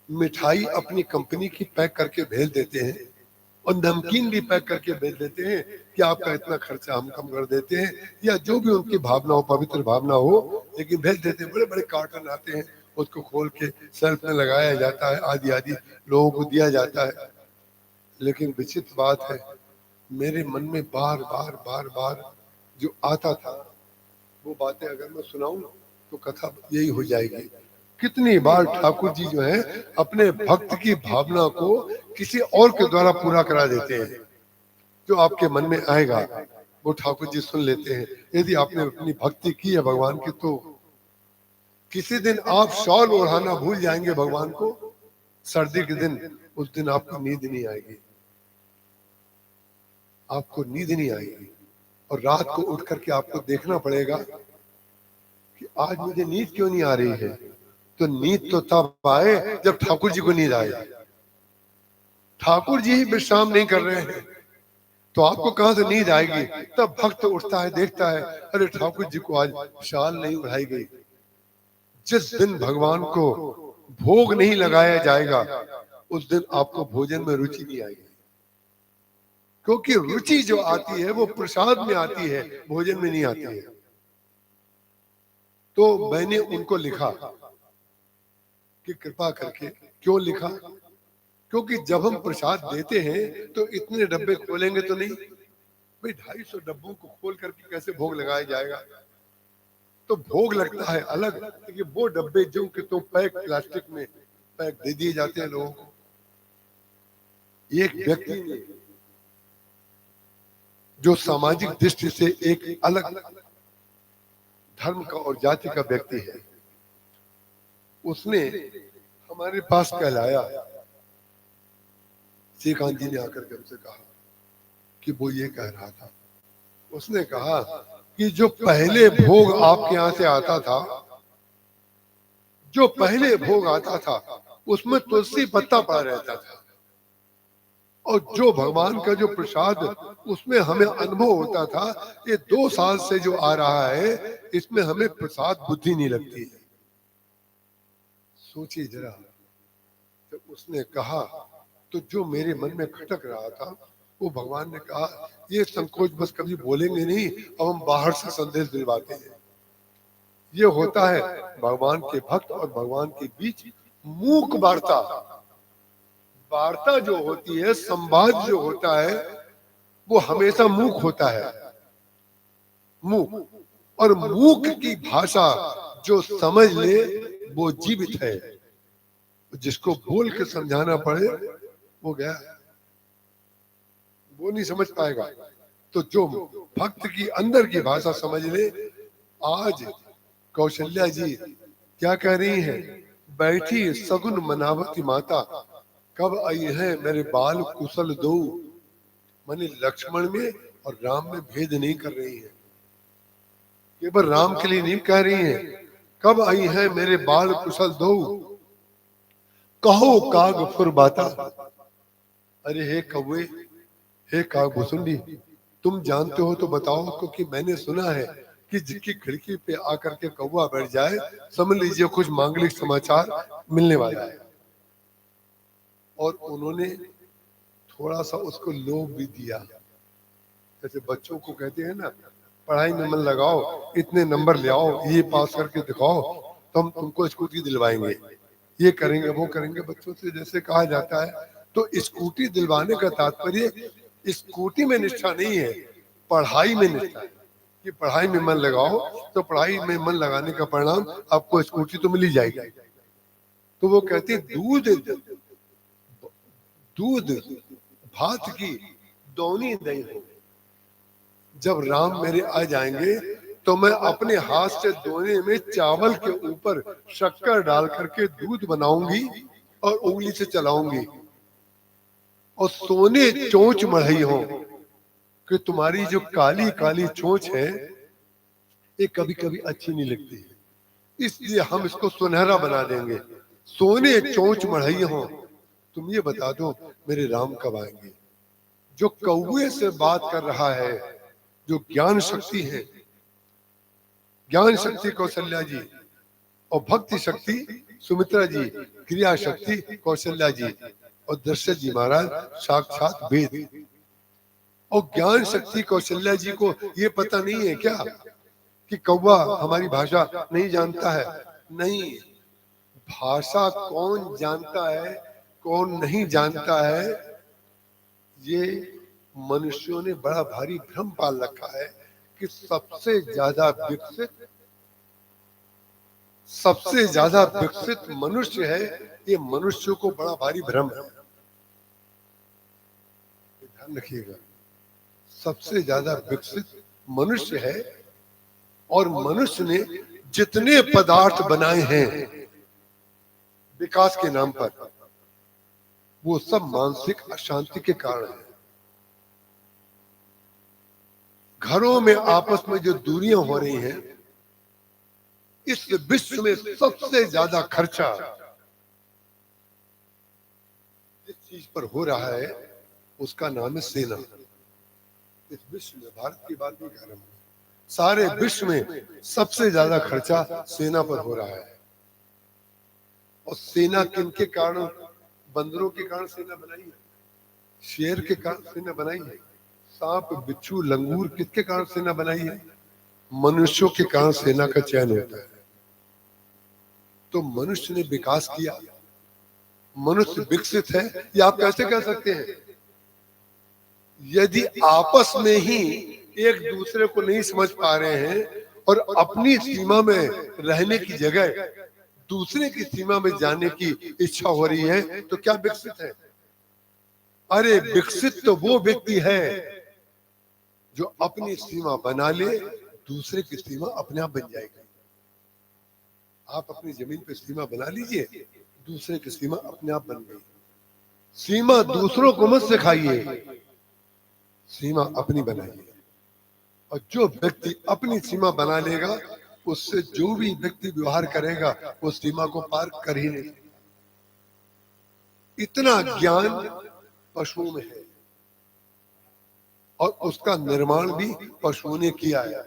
मिठाई अपनी कंपनी की पैक करके भेज देते हैं और नमकीन भी पैक करके भेज देते हैं कि आपका इतना खर्चा हम कम कर देते हैं, या जो भी उनकी भावना हो, पवित्र भावना हो, लेकिन भेज देते हैं। बड़े बड़े कार्टन आते हैं, उसको खोल के सेल्फ में लगाया जाता है, आदि आदि लोगों को दिया जाता है। लेकिन विचित्र बात है, मेरे मन में बार बार बार बार जो आता था, वो बातें अगर मैं सुनाऊं तो कथा यही हो जाएगी। कितनी बार ठाकुर जी जो है अपने भक्त की भावना को किसी और के द्वारा पूरा करा देते हैं। जो आपके मन में आएगा वो ठाकुर जी सुन लेते हैं। यदि आपने अपनी भक्ति की है भगवान की, तो किसी दिन आप शॉल ओढ़ाना भूल जाएंगे भगवान को, सर्दी के दिन, उस दिन आपको नींद नहीं आएगी, आपको नींद नहीं आएगी। और रात को उठ करके आपको देखना पड़ेगा कि आज मुझे नींद क्यों नहीं आ रही है। तो नींद तो तब आए जब ठाकुर जी को नींद आए। ठाकुर जी ही विश्राम नहीं कर रहे हैं तो आपको कहां से नींद आएगी? तब भक्त उठता है, देखता है, अरे ठाकुर जी को आज शाल नहीं उड़ाई गई। जिस दिन भगवान को भोग नहीं लगाया जाएगा उस दिन आपको भोजन में रुचि नहीं आएगी, क्योंकि रुचि जो आती है वो प्रसाद में आती है, भोजन में नहीं आती है। तो मैंने उनको लिखा कि कृपा करके, क्यों लिखा? क्योंकि जब हम प्रसाद देते हैं तो इतने डब्बे खोलेंगे तो नहीं भाई, 250 डब्बों को खोल करके कैसे भोग लगाया जाएगा? तो भोग लगता है अलग, लेकिन वो डब्बे जो कि तो पैक प्लास्टिक में पैक दे दिए जाते हैं लोगों को। एक व्यक्ति ने जो सामाजिक दृष्टि से एक अलग धर्म का और जाति का व्यक्ति है, उसने हमारे पास कहलाया। श्रीकांत जी ने आकर के हमसे कहा कि वो ये कह रहा था, उसने कहा कि जो पहले भोग आपके यहां से आता था, जो पहले भोग आता था उसमें तुलसी पत्ता पड़ा रहता था, और जो भगवान का जो प्रसाद उसमें हमें अनुभव होता था, ये 2 साल से जो आ रहा है इसमें हमें प्रसाद बुद्धि नहीं लगती है। सोचिए जरा। तो उसने कहा, तो जो मेरे मन में खटक रहा था वो भगवान ने कहा ये संकोच बस कभी बोलेंगे नहीं, अब हम बाहर से संदेश दिलवाते हैं। ये होता है भगवान के भक्त और भगवान के बीच मूक वार्ता। वार्ता जो होती है, संवाद जो होता है, वो हमेशा मूक होता है, मूक। और मूक की भाषा जो समझ ले वो जीवित है, जिसको बोल के समझाना पड़े वो गया, वो नहीं समझ पाएगा। तो जो भक्त की अंदर की भाषा समझ ले। आज कौशल्या जी क्या कह रही हैं? बैठी सगुन मनावती माता, कब आई है मेरे बाल कुशल दो। माने लक्ष्मण में और राम में भेद नहीं कर रही है, केवल राम के लिए नहीं कह रही है। कब आई है मेरे बाल कुशल दो, कहो काग फुरबाता, अरे हे कौवे, हे काग भुसुंडी, तुम जानते हो तो बताओ, क्योंकि मैंने सुना है कि जिसकी खिड़की पे आकर के कौवा बैठ जाए, समझ लीजिए कुछ मांगलिक समाचार मिलने वाला है। और उन्होंने थोड़ा सा उसको लोभ भी दिया, जैसे बच्चों को कहते हैं ना, पढ़ाई में मन लगाओ, इतने नंबर ले आओ, ये पास करके दिखाओ तो हम तुमको स्कूटी दिलवाएंगे, ये करेंगे वो करेंगे, बच्चों से जैसे कहा जाता है। तो स्कूटी दिलवाने का तात्पर्य स्कूटी में निष्ठा नहीं है, पढ़ाई में निष्ठा है, कि पढ़ाई में मन लगाओ तो पढ़ाई में मन लगाने का परिणाम आपको स्कूटी तो मिल ही जाएगी। तो वो कहते दूध भात की दोनी दही हो, जब राम मेरे आ जाएंगे तो मैं अपने हाथ से दोने में चावल के ऊपर शक्कर डाल करके दूध बनाऊंगी और उंगली से चलाऊंगी, और सोने चोंच मढ़ई हो कि तुम्हारी जो काली काली चोंच है ये कभी कभी अच्छी नहीं लगती, इसलिए हम इसको सुनहरा बना देंगे, सोने चोंच मढ़ई हो। तुम ये बता दो मेरे राम कब आएंगे? जो कौवे से बात कर रहा है, जो ज्ञान शक्ति है, ज्ञान शक्ति कौशल्या जी, और भक्ति शक्ति सुमित्रा जी, क्रिया शक्ति कौशल्या जी, और दशरथ जी महाराज साक्षात वेद। और ज्ञान शक्ति कौशल्या जी को ये पता नहीं है क्या कि कौवा हमारी भाषा नहीं जानता है? नहीं, भाषा कौन जानता है कौन नहीं जानता है, ये मनुष्यों ने बड़ा भारी भ्रम पाल रखा है कि सबसे ज्यादा विकसित मनुष्य है। ये मनुष्य को बड़ा भारी भ्रम है, ध्यान रखिएगा। सबसे ज्यादा विकसित मनुष्य है, और मनुष्य ने जितने पदार्थ बनाए हैं विकास के नाम पर, वो सब मानसिक अशांति के कारण है। घरों में आपस में जो दूरियां हो रही हैं, इस विश्व में सबसे ज्यादा खर्चा जिस चीज पर हो रहा है उसका नाम है सेना। इस विश्व में, भारत की बात नहीं कर रहा हूं, सारे विश्व में सबसे ज्यादा खर्चा सेना पर हो रहा है। और सेना किनके कारण? बंदरों के कारण सेना बनाई है, शेर के कारण सेना बनाई है, सांप बिच्छू लंगूर किसके कारण सेना बनाई है? मनुष्यों के कारण सेना का चयन होता है। तो मनुष्य ने विकास किया, मनुष्य विकसित है, ये आप कैसे कह सकते हैं? यदि आपस में ही एक दूसरे को नहीं समझ पा रहे हैं और अपनी सीमा में रहने की जगह दूसरे की सीमा में जाने की इच्छा हो रही है, तो क्या विकसित है? अरे विकसित तो वो व्यक्ति है जो अपनी सीमा बना ले, दूसरे की सीमा अपने आप बन जाएगी। आप अपनी जमीन पे सीमा बना लीजिए, दूसरे की सीमा अपने आप बन गई। सीमा दूसरों को मत सिखाइए, सीमा अपनी बनाइए। और जो व्यक्ति अपनी सीमा बना लेगा, उससे जो भी व्यक्ति व्यवहार करेगा वो सीमा को पार कर ही नहीं। इतना ज्ञान पशुओं में है, और उसका निर्माण भी पशुओं ने किया है।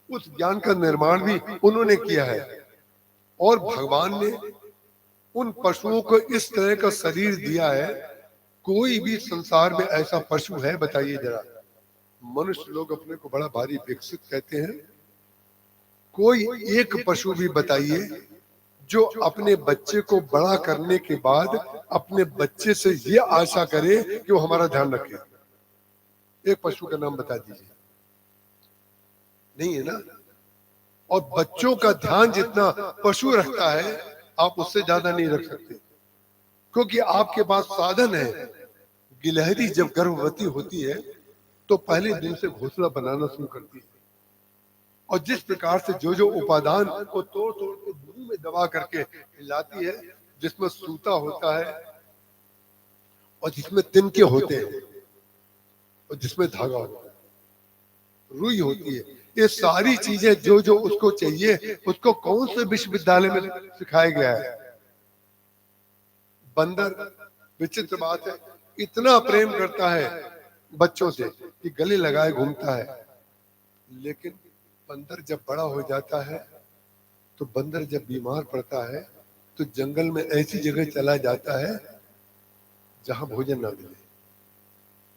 उस ज्ञान का निर्माण भी उन्होंने किया है। और भगवान ने उन पशुओं को इस तरह का शरीर दिया है, कोई भी संसार में ऐसा पशु है बताइए जरा? मनुष्य लोग अपने को बड़ा भारी विकसित कहते हैं, कोई एक पशु भी बताइए जो अपने बच्चे को बड़ा करने के बाद अपने बच्चे से ये आशा करे कि वो हमारा ध्यान रखे? एक पशु का नाम बता दीजिए। नहीं है ना? और बच्चों का ध्यान जितना पशु रखता है, आप उससे ज्यादा नहीं रख सकते, क्योंकि आपके पास साधन है। गिलहरी जब गर्भवती होती है तो पहले दिन से घोंसला बनाना शुरू करती है, और जिस प्रकार से जो जो उपादान को तोड़ तोड़ के मुंह में दबा करके लाती है, जिसमें सूता होता है और जिसमें तिनके होते हैं और जिसमें धागा होता है, रुई होती है, ये सारी चीजें जो जो उसको चाहिए, उसको कौन से विश्वविद्यालय में सिखाया गया है? बंदर, विचित्र बात है, इतना प्रेम करता है बच्चों से कि गले लगाए घूमता है, लेकिन बंदर जब बड़ा हो जाता है तो बंदर जब बीमार पड़ता है तो जंगल में ऐसी जगह चला जाता है जहां भोजन ना मिले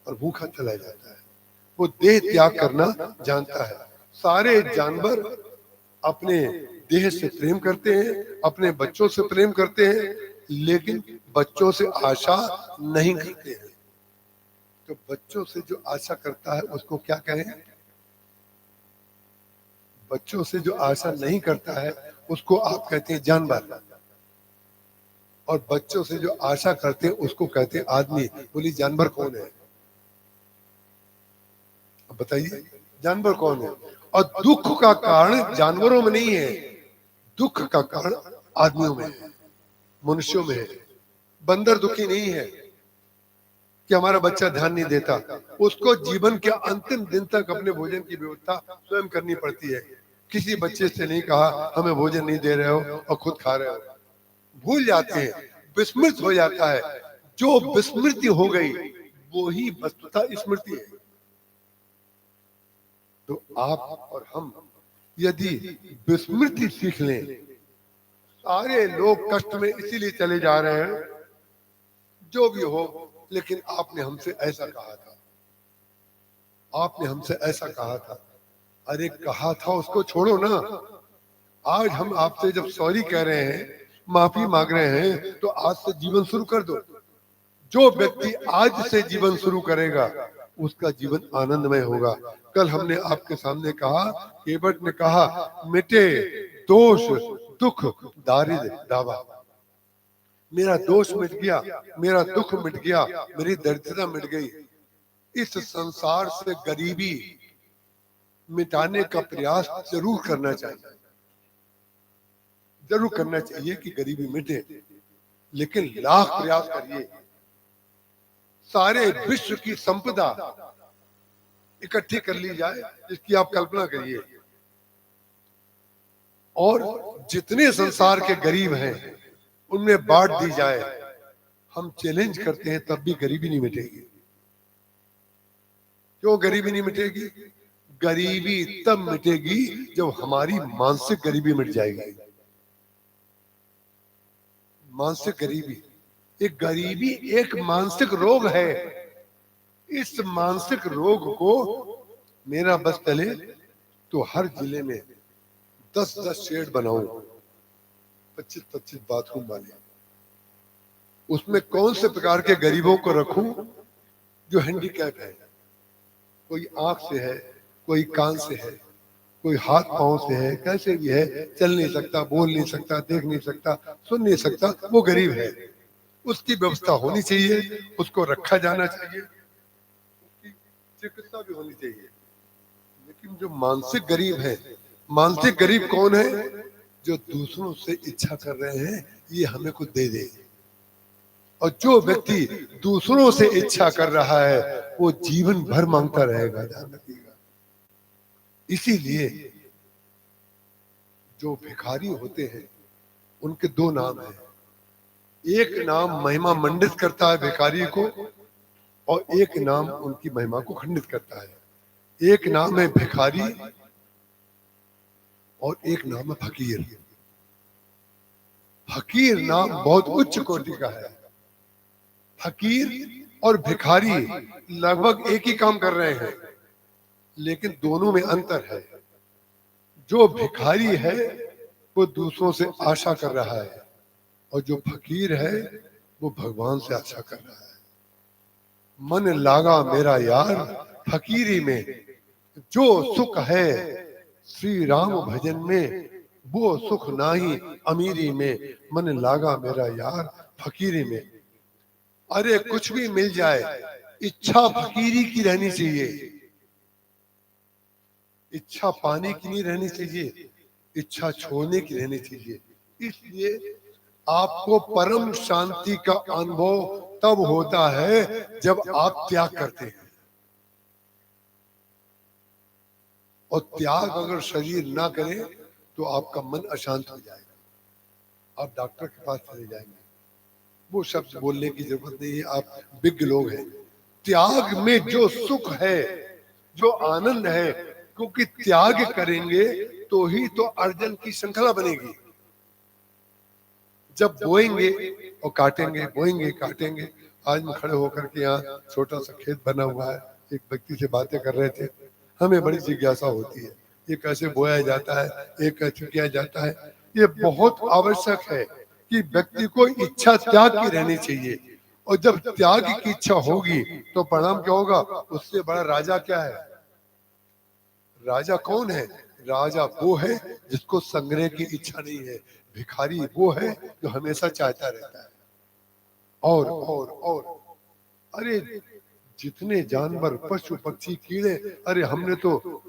और भूखा चला जाता है। वो देह त्याग करना जानता है। सारे जानवर अपने देह से प्रेम करते हैं, अपने बच्चों से प्रेम करते हैं, लेकिन बच्चों से आशा नहीं करते हैं। तो बच्चों से जो आशा करता है उसको क्या कहें? बच्चों से जो आशा नहीं करता है उसको आप कहते हैं जानवर, और बच्चों से जो आशा करते हैं उसको कहते हैं आदमी। बोली जानवर कौन है? अब बताइए जानवर कौन है? और दुख का कारण जानवरों में नहीं है, दुख का कारण आदमियों में है, मनुष्यों में है। बंदर दुखी नहीं है कि हमारा बच्चा ध्यान नहीं देता, उसको जीवन के अंतिम दिन तक अपने भोजन की व्यवस्था स्वयं करनी पड़ती है। किसी बच्चे से नहीं कहा हमें भोजन नहीं दे रहे हो और खुद खा रहे हो। भूल जाते हैं, विस्मृत हो जाता है। जो विस्मृति हो गई वो ही वस्तुतः स्मृति है। तो आप और हम यदि विस्मृति सीख लें, सारे लोग कष्ट में इसीलिए चले जा रहे हैं, जो भी हो, लेकिन आपने हमसे ऐसा कहा था, आपने हमसे ऐसा कहा था। अरे कहा था उसको छोड़ो ना। आज हम आपसे जब सॉरी कह रहे हैं, माफी मांग रहे हैं, तो आज से जीवन शुरू कर दो। जो व्यक्ति आज से जीवन शुरू करेगा उसका जीवन आनंदमय होगा। कल हमने आपके सामने कहा, केवट ने कहा मिटे दोष दुख दारिद्र दावा। मेरा दोष मिट गया, मेरा दुख मिट गया, मेरी दरिद्रता मिट गई। इस संसार से गरीबी मिटाने का प्रयास जरूर करना चाहिए, जरूर करना चाहिए कि गरीबी मिटे, लेकिन लाख प्रयास करिए। सारे विश्व की संपदा इकट्ठी कर ली जाए, जिसकी आप कल्पना करिए, और जितने संसार के गरीब हैं उनमें बांट दी जाए। हम चैलेंज करते हैं तब भी गरीबी नहीं मिटेगी। क्यों गरीबी नहीं मिटेगी? गरीबी तब मिटेगी जब हमारी मानसिक गरीबी मिट जाएगी। मानसिक गरीबी, एक गरीबी एक मानसिक रोग है। इस मानसिक रोग को मेरा बस चले तो हर जिले में 10-10 शेड बनाऊं, 25-25 बाथरूम वाले। उसमें कौन से प्रकार के गरीबों को रखूं जो हैंडीकैप है? कोई आंख से है, कोई कान से है, कोई हाथ पांव से है, कैसे भी है, चल नहीं सकता, बोल नहीं सकता, देख नहीं सकता, सुन नहीं सकता, वो गरीब है। उसकी व्यवस्था होनी चाहिए, उसको रखा जाना चाहिए, उसकी चिकित्सा भी होनी चाहिए। लेकिन जो मानसिक गरीब है, मानसिक गरीब कौन है? जो दूसरों से इच्छा कर रहे हैं ये हमें कुछ दे दे। और जो व्यक्ति दूसरों से इच्छा कर रहा है वो जीवन भर मांगता रहेगा, ध्यान रखिएगा। इसीलिए जो भिखारी होते हैं उनके दो नाम हैं। एक नाम महिमा मंडित करता है भिखारी को, और एक नाम उनकी महिमा को खंडित करता है। एक नाम है भिखारी और एक नाम है फकीर। फकीर नाम बहुत उच्च कोटि का है। फकीर और भिखारी लगभग एक ही काम कर रहे हैं, लेकिन दोनों में अंतर है। जो भिखारी है वो दूसरों से आशा कर रहा है, और जो फकीर है वो भगवान से आशा कर रहा है। मन लागा मेरा यार फकीरी में, जो सुख है श्री राम भजन में, वो सुख नाही अमीरी में। मन लागा मेरा यार फकीरी में। अरे कुछ भी मिल जाए, इच्छा फकीरी की रहनी चाहिए, इच्छा पाने की नहीं रहनी चाहिए, इच्छा छोड़ने की रहनी चाहिए। इसलिए आपको परम शांति का अनुभव तब होता है जब आप त्याग करते हैं। और त्याग अगर शरीर ना करे तो आपका मन अशांत हो जाएगा। आप डॉक्टर के पास चले जाएंगे, वो शब्द बोलने की जरूरत नहीं है, आप विज्ञ लोग हैं। त्याग में जो सुख है, जो आनंद है, क्योंकि त्याग करेंगे तो ही तो अर्जन की श्रृंखला बनेगी। जब बोएंगे और काटेंगे, बोएंगे काटेंगे। आज हम खड़े होकर के यहाँ छोटा सा खेत बना हुआ है, एक व्यक्ति से बातें कर रहे थे, हमें बड़ी जिज्ञासा होती है ये कैसे बोया जाता है, ये कैसे किया जाता है। ये बहुत आवश्यक है कि व्यक्ति को इच्छा त्याग की रहनी चाहिए, और जब त्याग की इच्छा होगी तो परिणाम क्या होगा? उससे बड़ा राजा क्या है? राजा कौन है? राजा वो है जिसको संग्रह की इच्छा नहीं है। भिखारी वो है जो हमेशा चाहता रहता है और अरे जितने जानवर, पशु पक्षी, कीड़े, अरे हमने तो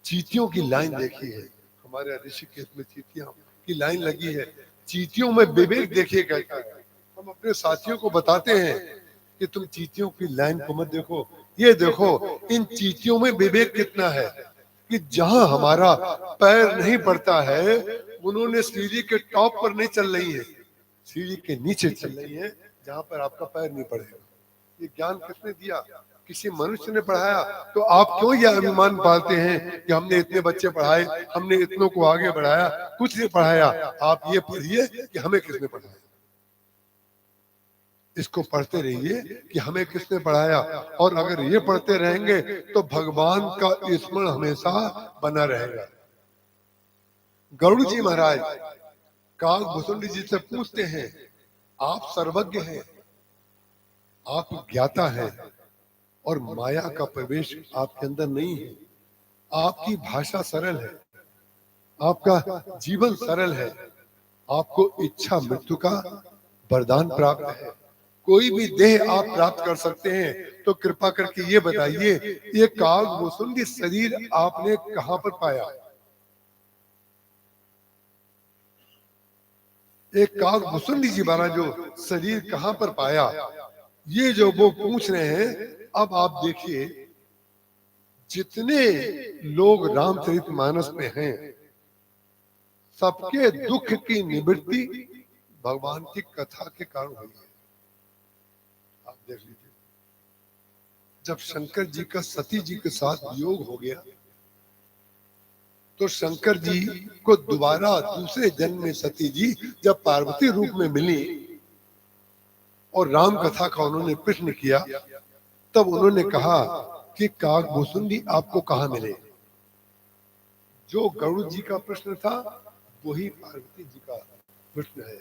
चींटियों की लाइन देखी है, हमारे ऋषिकेश में चींटियों की लाइन लगी है। चींटियों में विवेक देखिए कैसा है। हम अपने साथियों को बताते हैं कि तुम चींटियों की लाइन को मत देखो, ये देखो इन चींटियों में विवेक कितना है कि जहां हमारा पैर नहीं पड़ता है, उन्होंने सीढ़ी के टॉप पर नहीं चल रही है, सीढ़ी के नीचे चल रही है जहां पर आपका पैर नहीं पड़ेगा। ये ज्ञान किसने दिया? किसी मनुष्य ने पढ़ाया। तो आप क्यों ये अभिमान पालते हैं कि हमने इतने बच्चे पढ़ाए, हमने इतनों को आगे बढ़ाया? कुछ नहीं पढ़ाया। आप ये पढ़िए कि हमें किसने पढ़ाया, इसको पढ़ते रहिए कि हमें किसने पढ़ाया। और अगर ये पढ़ते रहेंगे तो भगवान का स्मरण हमेशा बना रहेगा। गरुड़ जी महाराज काकभूषुंडी जी से पूछते हैं, आप सर्वज्ञ हैं, आप ज्ञाता हैं, और माया का प्रवेश आपके अंदर नहीं है। आपकी भाषा सरल है, आपका जीवन सरल है, आपको इच्छा मृत्यु का वरदान प्राप्त है। कोई भी देह आप प्राप्त कर सकते हैं, तो कृपा करके ये बताइए, ये काकभूषुंडी शरीर आपने कहां पर पाया? एक काकभूषुंडी जी महाराज जो शरीर कहां पर पाया, ये जो वो पूछ रहे हैं। अब आप देखिए, जितने लोग रामचरितमानस में हैं, सबके दुख की निवृत्ति भगवान की कथा के कारण हुई है। आप देख लीजिए, जब शंकर जी का सती जी के साथ वियोग हो गया, तो शंकर जी को दोबारा दूसरे जन्म में सती जी जब पार्वती रूप में मिली और राम कथा का उन्होंने प्रश्न किया, तब उन्होंने कहा कि काकभूषुंडी आपको कहां मिले। जो गरुड़ जी का प्रश्न था वही पार्वती जी का प्रश्न है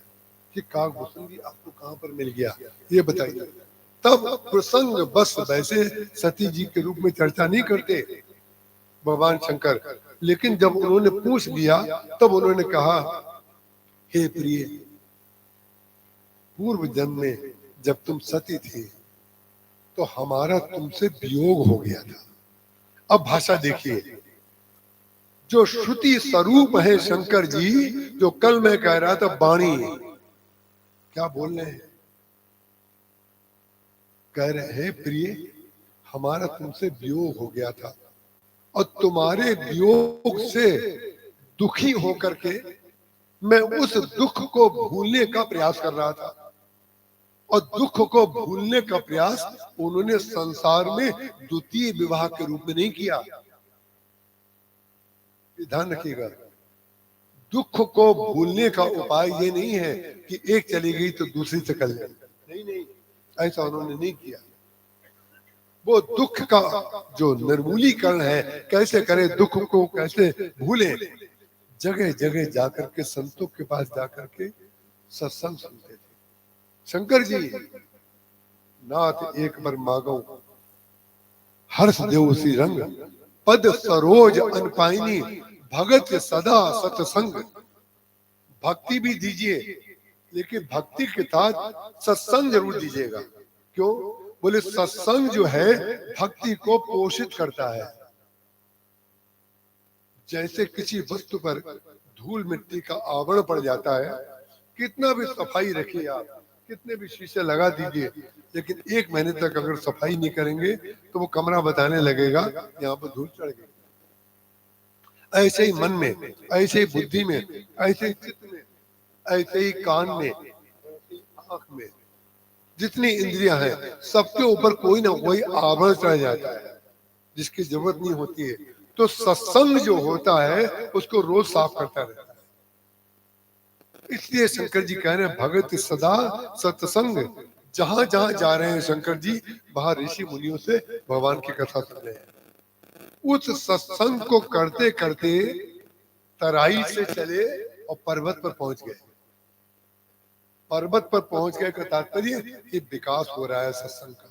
कि काकभूषुंडी आपको कहां पर मिल गया, ये बताइए। तब प्रसंग बस वैसे सती जी के रूप में चर्चा नहीं करते भगवान शंकर, लेकिन जब उन्होंने पूछ लिया तब उन्होंने कहा, हे प्रिय, पूर्व जन्म में जब तुम सती थी तो हमारा तुमसे वियोग हो गया था। अब भाषा देखिए, जो श्रुति स्वरूप है शंकर जी, जो कल मैं कह रहा था वाणी, क्या बोल रहे हैं? कह रहे हैं, प्रिय, हमारा तुमसे वियोग हो गया था, और तुम्हारे वियोग से दुखी होकर के मैं उस दुख को भूलने का प्रयास कर रहा था। और दुख को भूलने का प्रयास उन्होंने संसार में द्वितीय विवाह के रूप में नहीं किया। ध्यान रखिएगा, दुख को भूलने का उपाय ये नहीं है कि एक चली गई तो दूसरी से कर ले, नहीं नहीं, ऐसा उन्होंने नहीं किया। वो दुख का जो निर्मूलीकरण है, कैसे करें, दुख को कैसे भूलें, जगह जगह जाकर के संतों के पास जाकर के सत्संग सुनते थे। शंकर जी, नाथ एक बार मांगो हर्ष देव सी रंग, पद सरोज अनपाइनी, भगत सदा सत्संग। भक्ति भी दीजिए, लेकिन भक्ति के साथ सत्संग जरूर दीजिएगा। क्यों? बोले सत्संग जो है भक्ति को पोषित करता है। जैसे किसी वस्तु पर धूल मिट्टी का आवरण पड़ जाता है, कितना भी सफाई रखिए आप, कितने भी शीशे लगा दीजिए, लेकिन एक महीने तक अगर सफाई नहीं करेंगे तो वो कमरा बताने लगेगा यहाँ पर धूल चढ़ गई। ऐसे ही मन में, ऐसे ही बुद्धि में, ऐसे ही चित्त में, ऐसे ही कान में, आंख में जितनी इंद्रियां हैं सबके ऊपर कोई ना कोई आवरण चढ़ जाता है जिसकी जरूरत नहीं होती है। तो सत्संग जो होता है उसको रोज साफ करता रहता है। इसलिए शंकर जी कह रहे हैं भगत सदा सत्संग। जहां जहां जा रहे हैं शंकर जी वहां ऋषि मुनियों से भगवान की कथा सुन रहे हैं। उस सत्संग को करते करते तराई से चले और पर्वत पर पहुंच गए। पर्वत पर पहुंच गए का तात्पर्य ये विकास हो रहा है सत्संग का,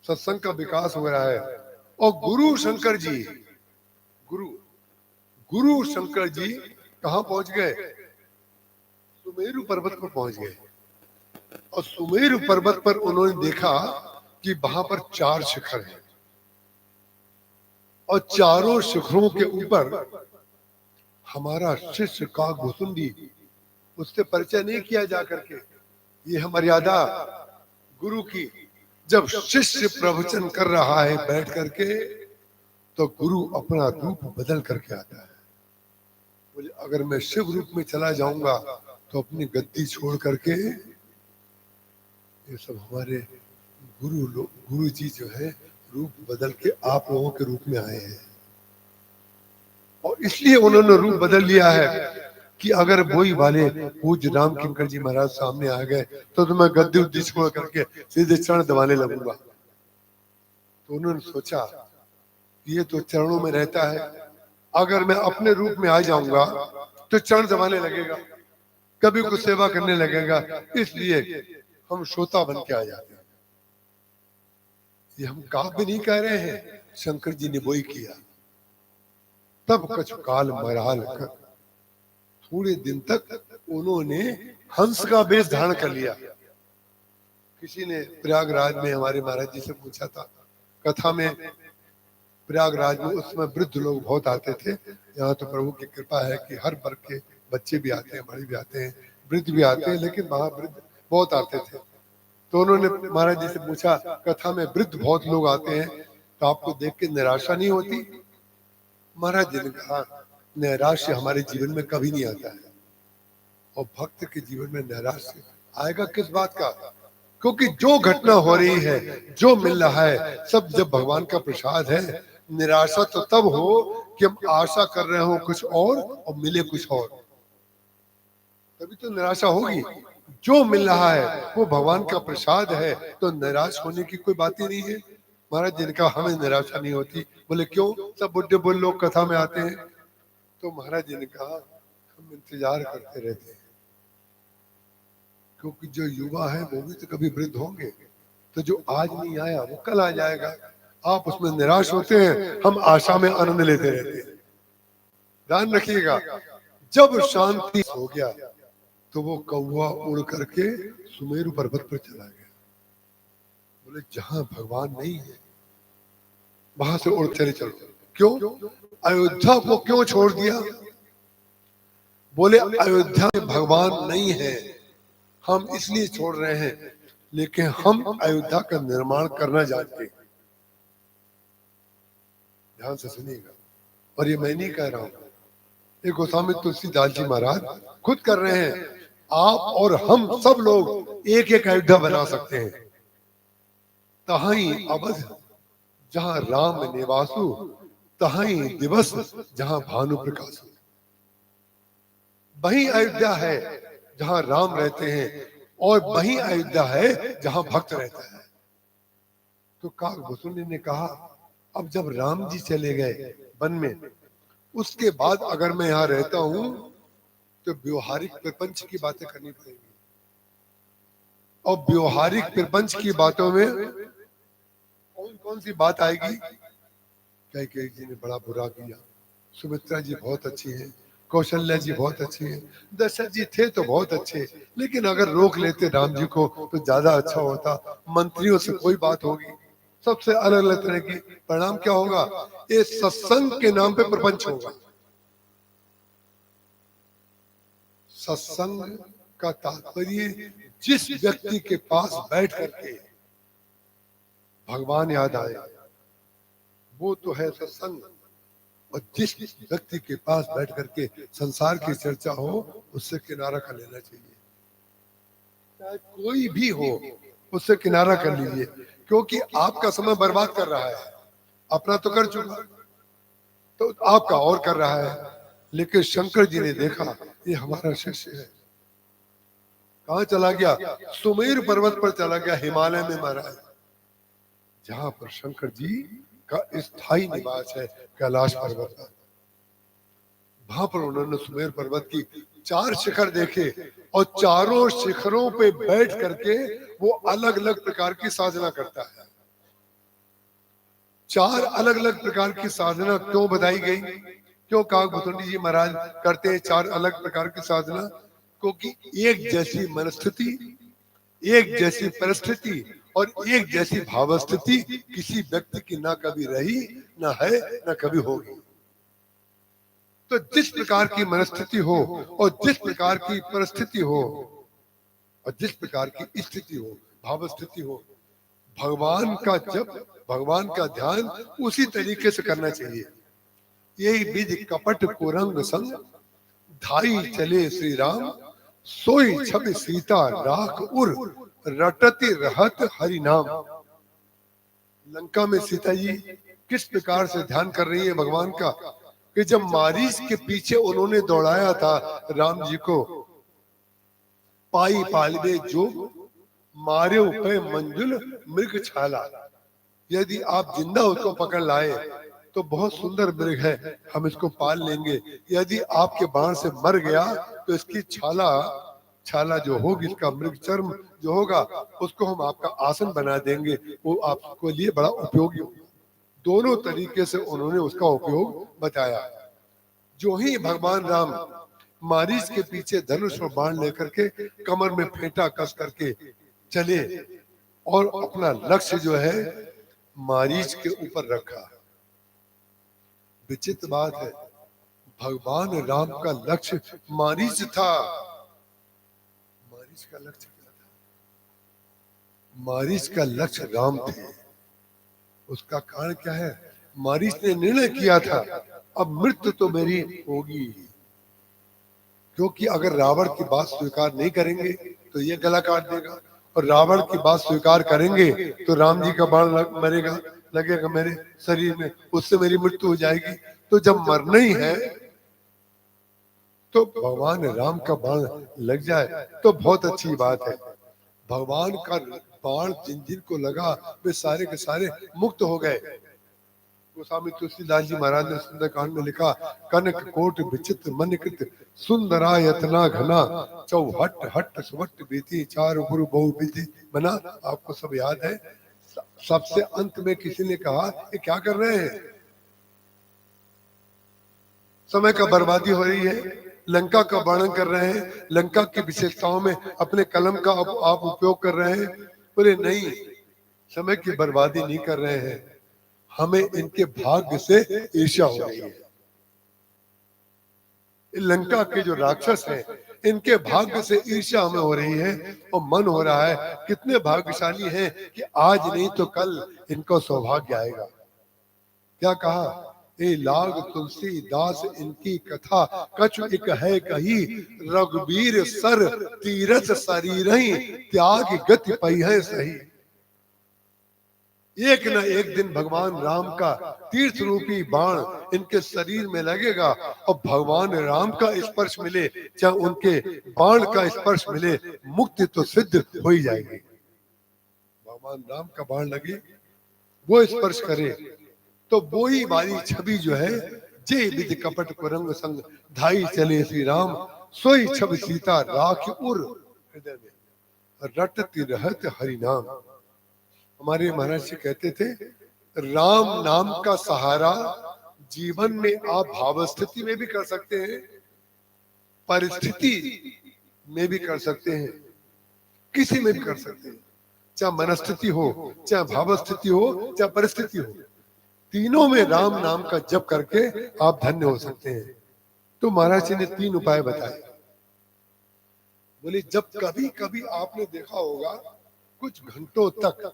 सत्संग का विकास हो रहा है। और गुरु शंकर जी, गुरु गुरु शंकर जी कहां पहुंच गए? सुमेरु पर्वत पर पहुंच गए। और सुमेरु पर्वत पर उन्होंने देखा कि वहां पर 4 शिखर हैं और चारों शिखरों के ऊपर हमारा शिष्य का घुसुंडी, उससे परिचय नहीं किया जा करके। ये है मर्यादा गुरु की। जब शिष्य प्रवचन कर रहा है बैठ करके तो गुरु अपना रूप बदल करके आता है। बोले अगर मैं शिव रूप में चला जाऊंगा तो अपनी गद्दी छोड़ करके, ये सब हमारे गुरु जी जो है रूप बदल के आप लोगों के रूप में आए हैं। और इसलिए उन्होंने रूप बदल लिया है कि अगर वही वाले पूज्य राम किंकर जी महाराज सामने आ गए तो मैं गद्दी उद्दी छोड़ करके सीधे चरण दबाने लगूंगा। तो उन्होंने सोचा ये तो चरणों में रहता है, अगर मैं अपने रूप में आ जाऊंगा तो चरण दबाने लगेगा, कभी कुछ सेवा करने लगेगा, इसलिए हम श्रोता बन के आ जाते हैं। ये हम काव्य नहीं कह रहे हैं, शंकर जी ने वही किया। तब कछु काल मराल कर थोड़े दिन तक उन्होंने हंस का वेश धारण कर लिया। किसी ने प्रयागराज में हमारे महाराज जी से पूछा था कथा में, प्रयागराज में उस समय वृद्ध लोग बहुत आते थे। यहाँ तो प्रभु की कृपा है कि हर वर्ग के बच्चे भी आते हैं, बड़े भी आते हैं, वृद्ध भी आते हैं, लेकिन वहां वृद्ध बहुत आते थे। तो उन्होंने महाराज जी से पूछा कथा में वृद्ध बहुत लोग आते हैं तो आपको देख के निराशा नहीं होती? महाराज जी ने कहा नैराश्य हमारे जीवन में कभी नहीं आता है, और भक्त के जीवन में नैराश्य आएगा किस बात का? क्योंकि जो घटना हो रही है, जो मिल रहा है, सब जब भगवान का प्रसाद है। निराशा तो तब हो कि हम आशा कर रहे हो कुछ और मिले कुछ और, तभी तो निराशा होगी। जो मिल रहा है वो भगवान का प्रसाद है, तो निराश होने की कोई बात ही नहीं है। महाराज जी ने कहा हमें निराशा नहीं होती। बोले क्यों? सब बुढ़े बुढ़े लोग कथा में आते हैं। तो महाराज जी ने कहा हम इंतजार करते रहते हैं, क्योंकि जो युवा है वो भी तो कभी वृद्ध होंगे, तो जो आज नहीं आया वो कल आ जाएगा। आप उसमें निराश होते हैं, हम आशा में आनंद लेते रहते हैं। ध्यान रखिएगा, जब शांति हो गया तो वो कौवा उड़ करके सुमेरु पर्वत पर चला गया। बोले जहां भगवान नहीं है वहां से उड़ चले चलो। क्यों? अयोध्या को क्यों छोड़ दिया? बोले अयोध्या में भगवान नहीं है, हम इसलिए छोड़ रहे हैं, लेकिन हम अयोध्या का निर्माण करना जानते हैं। ध्यान से सुनिएगा, और ये मैं नहीं कह रहा हूं, ये गोस्वामी तुलसीदास जी महाराज खुद कर रहे हैं। आप और हम सब लोग एक एक अयोध्या बना सकते हैं। तहाई अवध जहां राम निवासु, तहाई दिवस जहां भानु प्रकाशु। वही अयोध्या है जहां राम रहते हैं, और वही अयोध्या है जहां भक्त रहता है। तो काकभूषुंडी ने कहा अब जब राम जी चले गए वन में, उसके बाद अगर मैं यहाँ रहता हूं तो व्यवहारिक प्रपंच की बातें करनी पड़ेगी। और व्यवहारिक प्रपंच की बातों में कौन कौन सी बात आएगी? कैकेयी जी ने बड़ा बुरा किया, सुमित्रा जी बहुत अच्छी है, कौशल्या जी बहुत अच्छी है, दशरथ जी थे तो बहुत अच्छे, लेकिन अगर रोक लेते राम जी को तो ज्यादा अच्छा होता। मंत्रियों से कोई बात होगी, सबसे अलग अलग तरह की। परिणाम क्या होगा? ये सत्संग के नाम पे प्रपंच होगा। सत्संग का तात्पर्य जिस व्यक्ति के पास बैठ करके भगवान याद आए वो तो है सत्संग, और जिस व्यक्ति के पास बैठ करके संसार की चर्चा हो उससे किनारा कर लेना चाहिए। चाहे कोई भी हो, उससे किनारा कर लीजिए, क्योंकि आपका समय बर्बाद कर रहा है। अपना तो कर चुका, तो आपका और कर रहा है। लेकिन शंकर जी ने देखा ये हमारा शिष्य है, कहाँ चला गया? सुमेर पर्वत पर चला गया, हिमालय में महाराज, जहां पर शंकर जी का स्थायी निवास है, कैलाश पर्वत पर। वहां पर उन्होंने सुमेर पर्वत की 4 शिखर देखे, और चारों शिखरों पे बैठ करके वो अलग अलग प्रकार की साधना करता है। 4 अलग अलग प्रकार की साधना क्यों बताई गई? क्यों कहा भुतुंडी जी महाराज करते हैं 4 अलग प्रकार की साधना? क्योंकि एक जैसी मनस्थिति, एक जैसी परिस्थिति और एक जैसी भावस्थिति किसी व्यक्ति की ना कभी रही, ना है, ना कभी होगी। तो जिस प्रकार की मनस्थिति हो और जिस प्रकार की परिस्थिति हो और जिस प्रकार की स्थिति हो, भाव स्थिति हो, भगवान का जप, भगवान का ध्यान उसी तरीके से करना चाहिए। यही विधि कपट कुरंग संग धाई चले श्री राम, सोई छवि सीता राख उर रटती रहत हरि नाम। लंका में सीता जी किस प्रकार से ध्यान कर रही है भगवान का, कि जब मारीच के पीछे उन्होंने दौड़ाया था राम जी को, पाई पालवे जो मारे पे मंजुल मृग छाला। यदि आप जिंदा उसको पकड़ लाए तो बहुत सुंदर मृग है, हम इसको पाल लेंगे। यदि आपके बाण से मर गया तो इसकी छाला जो होगी, इसका मृग चर्म जो होगा, उसको हम आपका आसन बना देंगे, वो आपको लिए बड़ा उपयोगी होगा। दोनों तरीके से उन्होंने उसका उपयोग बताया। जो ही भगवान राम मारीच के पीछे धनुष और बाण लेकर के कमर में फेंटा कस करके चले और अपना लक्ष्य जो है मारीच के ऊपर रखा। विचित्र बात है, भगवान राम का लक्ष्य मारीच था। मारीच का लक्ष्य क्या था? मारीच का लक्ष्य राम थे। उसका कारण क्या है? मारीच ने निर्णय किया था अब मृत्यु तो मेरी होगी, क्योंकि अगर रावण की बात स्वीकार नहीं करेंगे तो ये गला काट देगा, और रावण की बात स्वीकार करेंगे तो राम जी का बाण लगेगा मेरे शरीर में, उससे मेरी मृत्यु हो जाएगी। तो जब मरना ही है तो भगवान राम का बाण लग जाए तो बहुत अच्छी बात है। भगवान का बाण जिन जिन को लगा वे सारे के सारे मुक्त हो गए। गोस्वामी तुलसीदास जी महाराज ने सुंदरकांड में लिखा, कनक कोट विचित्र मनिकृत सुंदरा यतना घना, चौहट हट सुवट बीती चार गुरु बहु बीती बना। आपको सब याद है। सबसे अंत में किसी ने कहा ये क्या कर रहे हैं, समय का बर्बादी हो रही है, लंका का वर्णन कर रहे हैं, लंका की विशेषताओं में अपने कलम का आप उपयोग कर रहे हैं। बोले नहीं, समय की बर्बादी नहीं कर रहे हैं, हमें इनके भाग्य से ईर्ष्या हो रही है। लंका के जो राक्षस हैं इनके भाग्य से ईर्ष्या हमें हो रही है, और मन हो रहा है कितने भाग्यशाली हैं कि आज नहीं तो कल इनको सौभाग्य आएगा। क्या कहा, ए लाग तुलसी दास इनकी कथा, कछु एक है कही रघुबीर सर तीरथ शरीर त्याग गति पई है सही। एक न एक दिन भगवान राम का तीर्थ रूपी बाण इनके शरीर में लगेगा, और भगवान राम का स्पर्श मिले चाहे उनके बाण का स्पर्श मिले, मुक्ति तो सिद्ध हो ही जाएगी। भगवान राम का बाण लगे, वो स्पर्श करे तो वो ही वाली छवि जो है, जे विधि कपट कुरंग संग धाई चले श्री राम, सोई छवि सीता राख उर हृदय में रटती रहत हरि नाम। हमारे महाराज जी कहते थे, राम नाम का सहारा जीवन में आप भाव स्थिति में भी कर सकते हैं, परिस्थिति में भी कर सकते हैं, किसी में भी कर सकते हैं, चाहे मनस्थिति हो, चाहे भाव स्थिति हो, चाहे परिस्थिति हो, तीनों में राम नाम का जप करके आप धन्य हो सकते हैं। तो महाराज जी ने 3 उपाय बताए। बोले जब कभी कभी आपने देखा होगा कुछ घंटों तक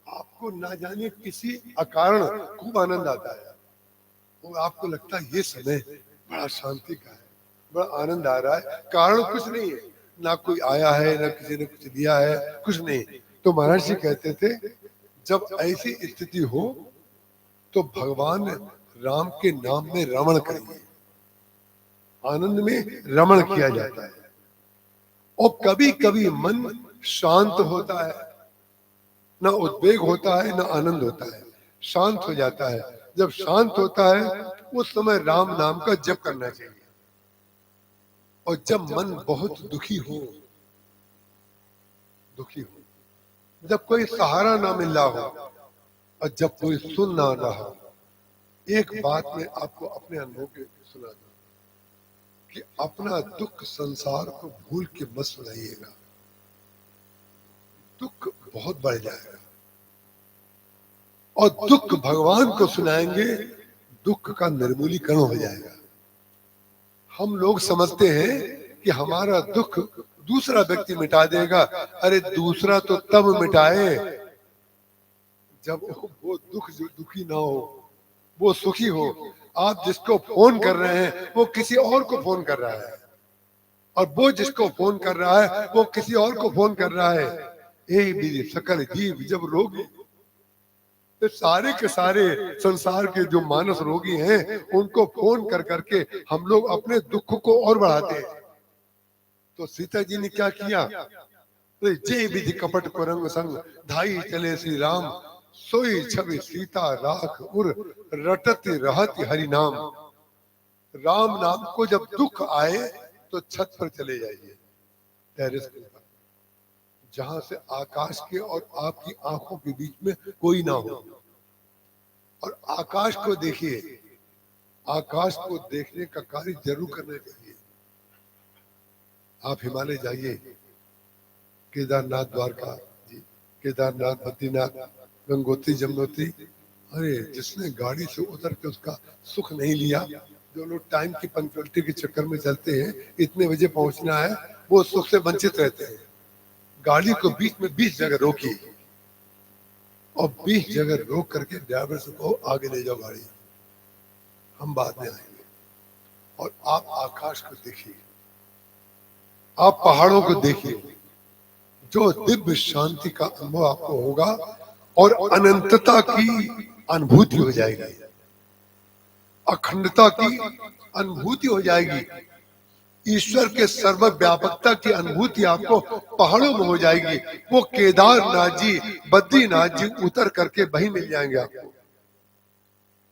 आपको ना जाने किसी अकारण खूब आनंद आता है, वो आपको लगता है ये समय बड़ा शांति का है, बड़ा आनंद आ रहा है, कारण कुछ नहीं है, ना कोई आया है, ना किसी ने कुछ लिया है, कुछ नहीं। तो महाराज जी कहते थे जब ऐसी स्थिति हो तो भगवान राम के नाम में रमण करिए, आनंद में रमण किया जाता है। और कभी कभी मन शांत होता है, ना उद्वेग होता है ना आनंद होता है, शांत हो जाता है। जब शांत होता है उस समय राम नाम का जप करना चाहिए। और जब मन बहुत दुखी हो, जब कोई सहारा ना मिल रहा हो और जब कोई सुन ना रहा हो, एक बात में आपको अपने अनुभव के सुना दूं कि अपना दुख संसार को भूल के मत सुनाइएगा, दुख बहुत बढ़ जाएगा। और दुख भगवान को सुनाएंगे, दुख का निर्मूलीकरण हो जाएगा। हम लोग समझते हैं कि हमारा दुख दूसरा व्यक्ति मिटा देगा। अरे दूसरा तो तब मिटाए जब वो दुखी ना हो, वो सुखी हो। आप जिसको फोन कर रहे हैं वो किसी और को फोन कर रहा है, और वो जिसको फोन कर रहा है वो किसी और को फोन कर रहा है। यही मेरी सकल जीव जब रोगी, तो सारे के सारे संसार के जो मानस रोगी हैं उनको फोन कर करके हम लोग अपने दुख को और बढ़ाते हैं। तो सीता जी ने क्या किया? तो जय विधि कपट कुरंग संग धाई चले श्री राम, सोई छवि सीता राख उर रटत रहत हरि नाम। राम नाम को जब दुख आए तो छत पर चले जाइए, टेरेस पे, जहां से आकाश के और आपकी आंखों के बीच में कोई ना हो, और आकाश को देखिए। आकाश को देखने का कार्य जरूर करना चाहिए। आप हिमालय जाइए, केदारनाथ, द्वारका जी, केदारनाथ, बद्रीनाथ, गंगोत्री, जमुनोत्री। अरे जिसने गाड़ी से उतर के उसका सुख नहीं लिया, जो लोग टाइम की पंक्चुअलिटी के चक्कर में चलते हैं, इतने बजे पहुंचना है, वो सुख से वंचित रहते हैं। गाड़ी को बीच में 20 जगह रोकिए और 20 जगह रोक करके ड्राइवर से कहो आगे ले जाओ गाड़ी, हम बाद में आएंगे। और आप आकाश को देखिए, आप पहाड़ों को देखिए, जो दिव्य शांति का अनुभव आपको होगा और अनंतता की अनुभूति हो जाएगी, अखंडता की अनुभूति हो जाएगी, ईश्वर के सर्वव्यापकता की अनुभूति आपको पहाड़ों में हो जाएगी। वो केदारनाथ जी, बद्रीनाथ जी उतर करके वहीं मिल जाएंगे आपको।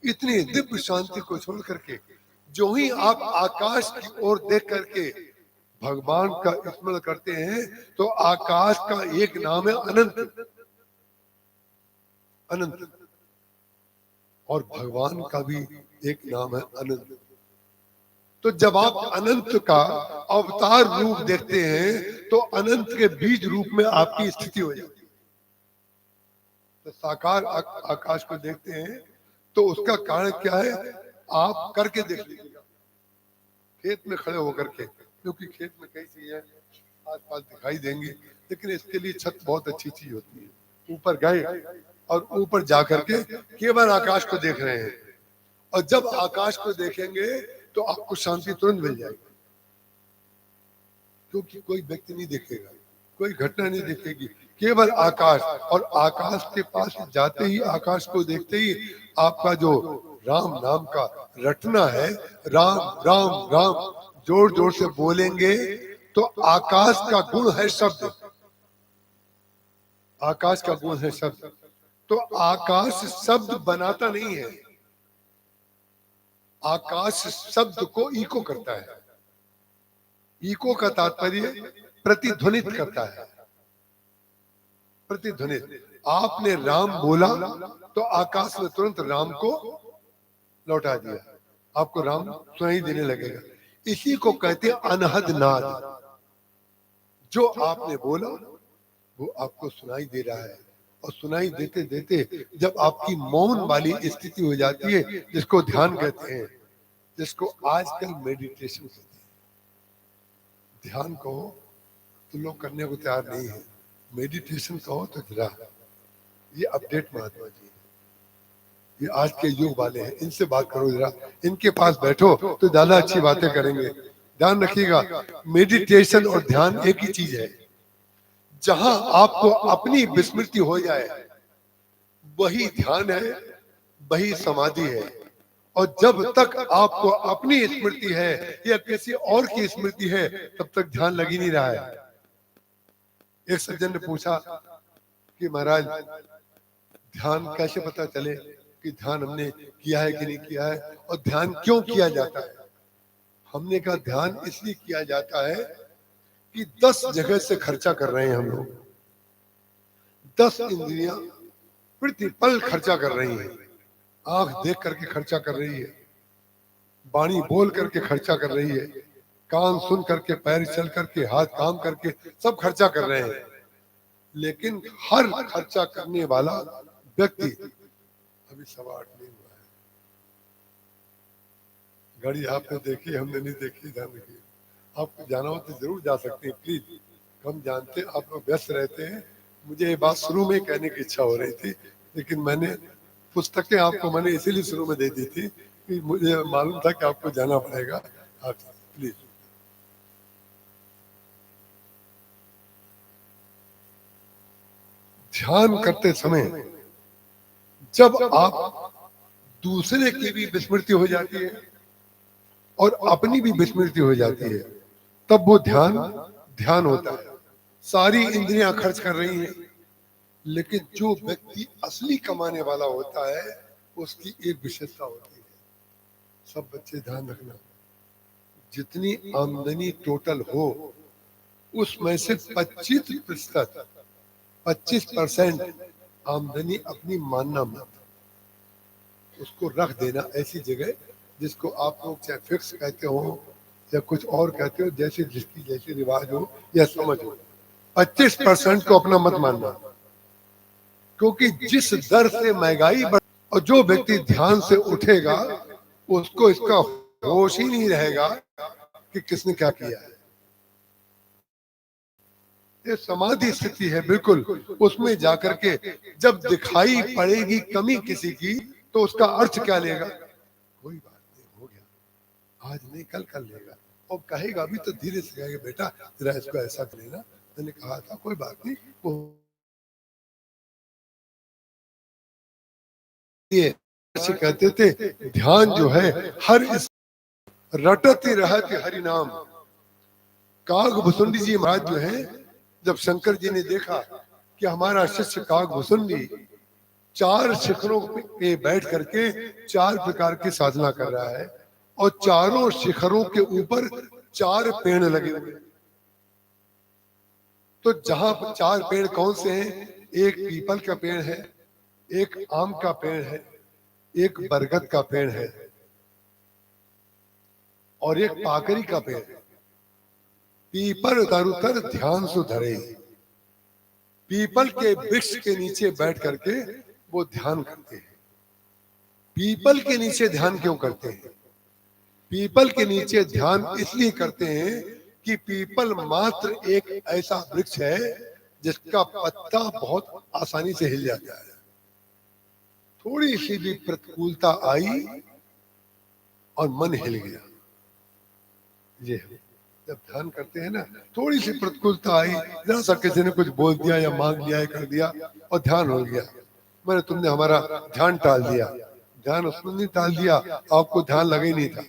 इतनी दिव्य शांति को छोड़ करके जो ही आप आकाश की ओर देख करके भगवान का स्मरण करते हैं, तो आकाश का एक नाम है अनंत, अनंत, और भगवान का भी एक नाम है अनंत। तो जब आप अनंत का अवतार रूप देखते हैं तो अनंत के बीज रूप में आपकी स्थिति हो जाती है। तो साकार आकाश को देखते हैं तो उसका कारण क्या है? आप करके देख लीजिएगा, खेत में खड़े होकर के, क्योंकि खेत में कई चीजें आसपास दिखाई देंगी, लेकिन इसके लिए छत बहुत अच्छी चीज होती है। ऊपर गए और ऊपर जाकर के केवल आकाश को देख रहे हैं, और जब आकाश को देखेंगे तो आपको शांति तुरंत मिल जाएगी, क्योंकि कोई व्यक्ति नहीं दिखेगा, कोई घटना नहीं दिखेगी, केवल आकाश। और आकाश के पास जाते ही, आकाश को देखते ही आपका जो राम नाम का रटना है, राम राम राम जोर जोर से बोलेंगे तो आकाश का गुण है शब्द, आकाश का गुण है शब्द। तो आकाश शब्द बनाता नहीं है, आकाश शब्द को इको करता है। इको का तात्पर्य प्रतिध्वनित करता है, प्रतिध्वनित। आपने राम बोला तो आकाश में तुरंत राम को लौटा दिया, आपको राम सुनाई देने लगेगा। इसी को कहते हैं अनहद नाद। जो आपने बोला वो आपको सुनाई दे रहा है, और सुनाई देते देते जब आपकी मौन वाली स्थिति हो जाती है, जिसको ध्यान कहते हैं, जिसको आजकल मेडिटेशन कहते हैं। ध्यान कहो तो लोग करने को तैयार नहीं है, मेडिटेशन कहो तो जरा, ये अपडेट महात्मा जी, ये आज के युग वाले हैं, इनसे बात करो जरा, इनके पास बैठो तो ज्यादा अच्छी बातें करेंगे। ध्यान रखिएगा, मेडिटेशन और ध्यान एक ही चीज है। जहां आपको अपनी विस्मृति हो जाए वही ध्यान है, वही समाधि है। और जब तक आपको अपनी स्मृति है या किसी और की स्मृति है तब तक ध्यान लग ही नहीं रहा है। एक सज्जन ने पूछा कि महाराज ध्यान कैसे पता चले कि ध्यान हमने किया है कि नहीं किया है, और ध्यान क्यों किया जाता है? हमने कहा ध्यान इसलिए किया जाता है कि 10 जगह से खर्चा कर रहे हैं हम लोग। 10 इंद्रियां प्रतिपल खर्चा कर रही हैं। आंख देख करके खर्चा कर रही है, वाणी बोल करके खर्चा कर रही है, कान सुन करके, पैर चल करके, हाथ काम करके, सब खर्चा कर रहे हैं। लेकिन हर खर्चा करने वाला व्यक्ति, अभी 8:15 नहीं हुआ है, घड़ी आपने देखी, हमने नहीं देखी, ध्यान रखिए। आपको जाना हो तो जरूर जा सकते हैं, प्लीज। हम जानते हैं आप लोग व्यस्त रहते हैं। मुझे ये बात शुरू में कहने की इच्छा हो रही थी, लेकिन मैंने पुस्तकें आपको मैंने इसीलिए शुरू में दे दी थी कि मुझे मालूम था कि आपको जाना पड़ेगा। आप प्लीज। ध्यान करते समय जब आप दूसरे की भी विस्मृति हो जाती है और अपनी भी विस्मृति हो जाती है, तब वो ध्यान ध्यान होता है। सारी इंद्रियां खर्च कर रही हैं, लेकिन जो व्यक्ति असली कमाने वाला होता है उसकी एक विशेषता होती है। सब बच्चे ध्यान रखना, जितनी आमदनी टोटल हो उसमें से 25% आमदनी अपनी मानना मत, उसको रख देना ऐसी जगह जिसको आप लोग चाहे फिक्स कहते हो या कुछ और कहते हो, जैसे जिसकी जैसे रिवाज हो या समझ हो। 25% को अपना मत मानना, क्योंकि जिस दर से महंगाई बढ़, और जो व्यक्ति ध्यान से उठेगा उसको इसका होश ही नहीं रहेगा कि किसने क्या किया है। ये समाधि स्थिति है बिल्कुल। उसमें जाकर के जब दिखाई पड़ेगी कमी किसी की तो उसका अर्थ क्या लेगा? कोई बात नहीं, हो गया, आज नहीं कल कर लेगा। और कहेगा अभी तो धीरे से कहेगा, बेटा जरा इसको ऐसा कर लेना, मैंने कहा था कोई बात नहीं। वो ये कहते थे ध्यान जो है हर इस रटती रहती हरि नाम। कागभुसुंडी जी महाराज जो है, जब शंकर जी ने देखा कि हमारा शिष्य कागभुसुंडी 4 शिखरों पे बैठ करके 4 प्रकार की साधना कर रहा है और चारों शिखरों के ऊपर 4 पेड़ लगे हुए, तो जहां 4 पेड़ कौन से हैं? एक पीपल का पेड़ है, एक आम का पेड़ है, एक बरगद का पेड़ है और एक पाकरी का पेड़ है। पीपल तरुतर ध्यान सुधरे। पीपल के वृक्ष के नीचे बैठ करके वो ध्यान करते हैं। पीपल के नीचे ध्यान क्यों करते हैं? पीपल के नीचे ध्यान इसलिए करते हैं कि पीपल मात्र एक ऐसा वृक्ष है जिसका पत्ता बहुत आसानी से हिल जाता है। थोड़ी सी भी प्रतिकूलता आई और मन हिल गया। ये जब ध्यान करते हैं ना, थोड़ी सी प्रतिकूलता आई, जरा सा किसी ने कुछ बोल दिया या मांग लिया या कर दिया और ध्यान हो गया, मैंने तुमने हमारा ध्यान टाल दिया। ध्यान उसने नहीं टाल दिया, आपको ध्यान लगा ही नहीं था।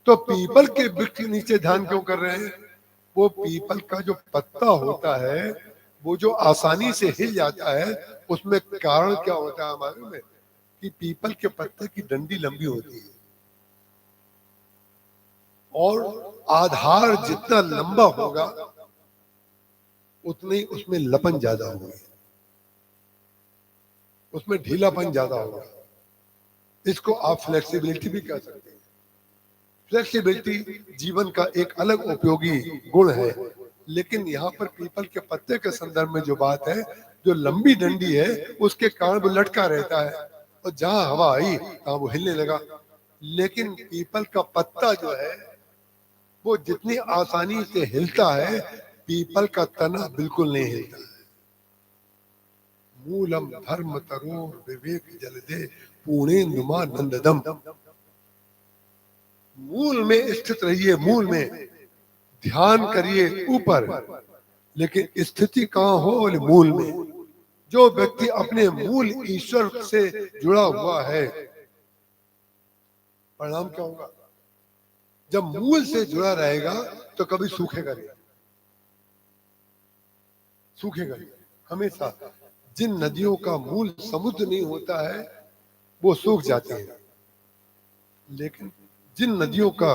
तो पीपल के वृक्ष के नीचे ध्यान क्यों कर रहे हैं? वो पीपल का जो पत्ता होता है वो जो आसानी से हिल जाता है, उसमें कारण क्या होता है हमारे में कि पीपल के पत्ते की डंडी लंबी होती है और आधार जितना लंबा होगा उतनी उसमें लपन ज्यादा होगी, उसमें ढीलापन ज्यादा होगा। इसको आप फ्लेक्सिबिलिटी भी कह सकते हैं। फ्लेक्सिबिलिटी जीवन का एक अलग उपयोगी गुण है, लेकिन यहाँ पर पीपल के पत्ते के संदर्भ में जो बात है, जो लंबी डंडी है उसके कारण वो लटका रहता है और जहां हवा आई तहां वो हिलने लगा। लेकिन पीपल का पत्ता जो है वो जितनी आसानी से हिलता है, पीपल का तना बिल्कुल नहीं हिलता है। मूलम धर्म तरोर विवेक जलदे पुणेन्दुमा नंददम। मूल में स्थित रहिए, मूल में ध्यान करिए ऊपर, लेकिन स्थिति कहाँ हो? बोले मूल में। जो व्यक्ति अपने मूल ईश्वर से जुड़ा हुआ है, परिणाम क्या होगा? जब मूल से जुड़ा रहेगा तो कभी सूखेगा नहीं, सूखेगा नहीं। हमेशा जिन नदियों का मूल समुद्र नहीं होता है वो सूख जाती हैं, लेकिन जिन नदियों का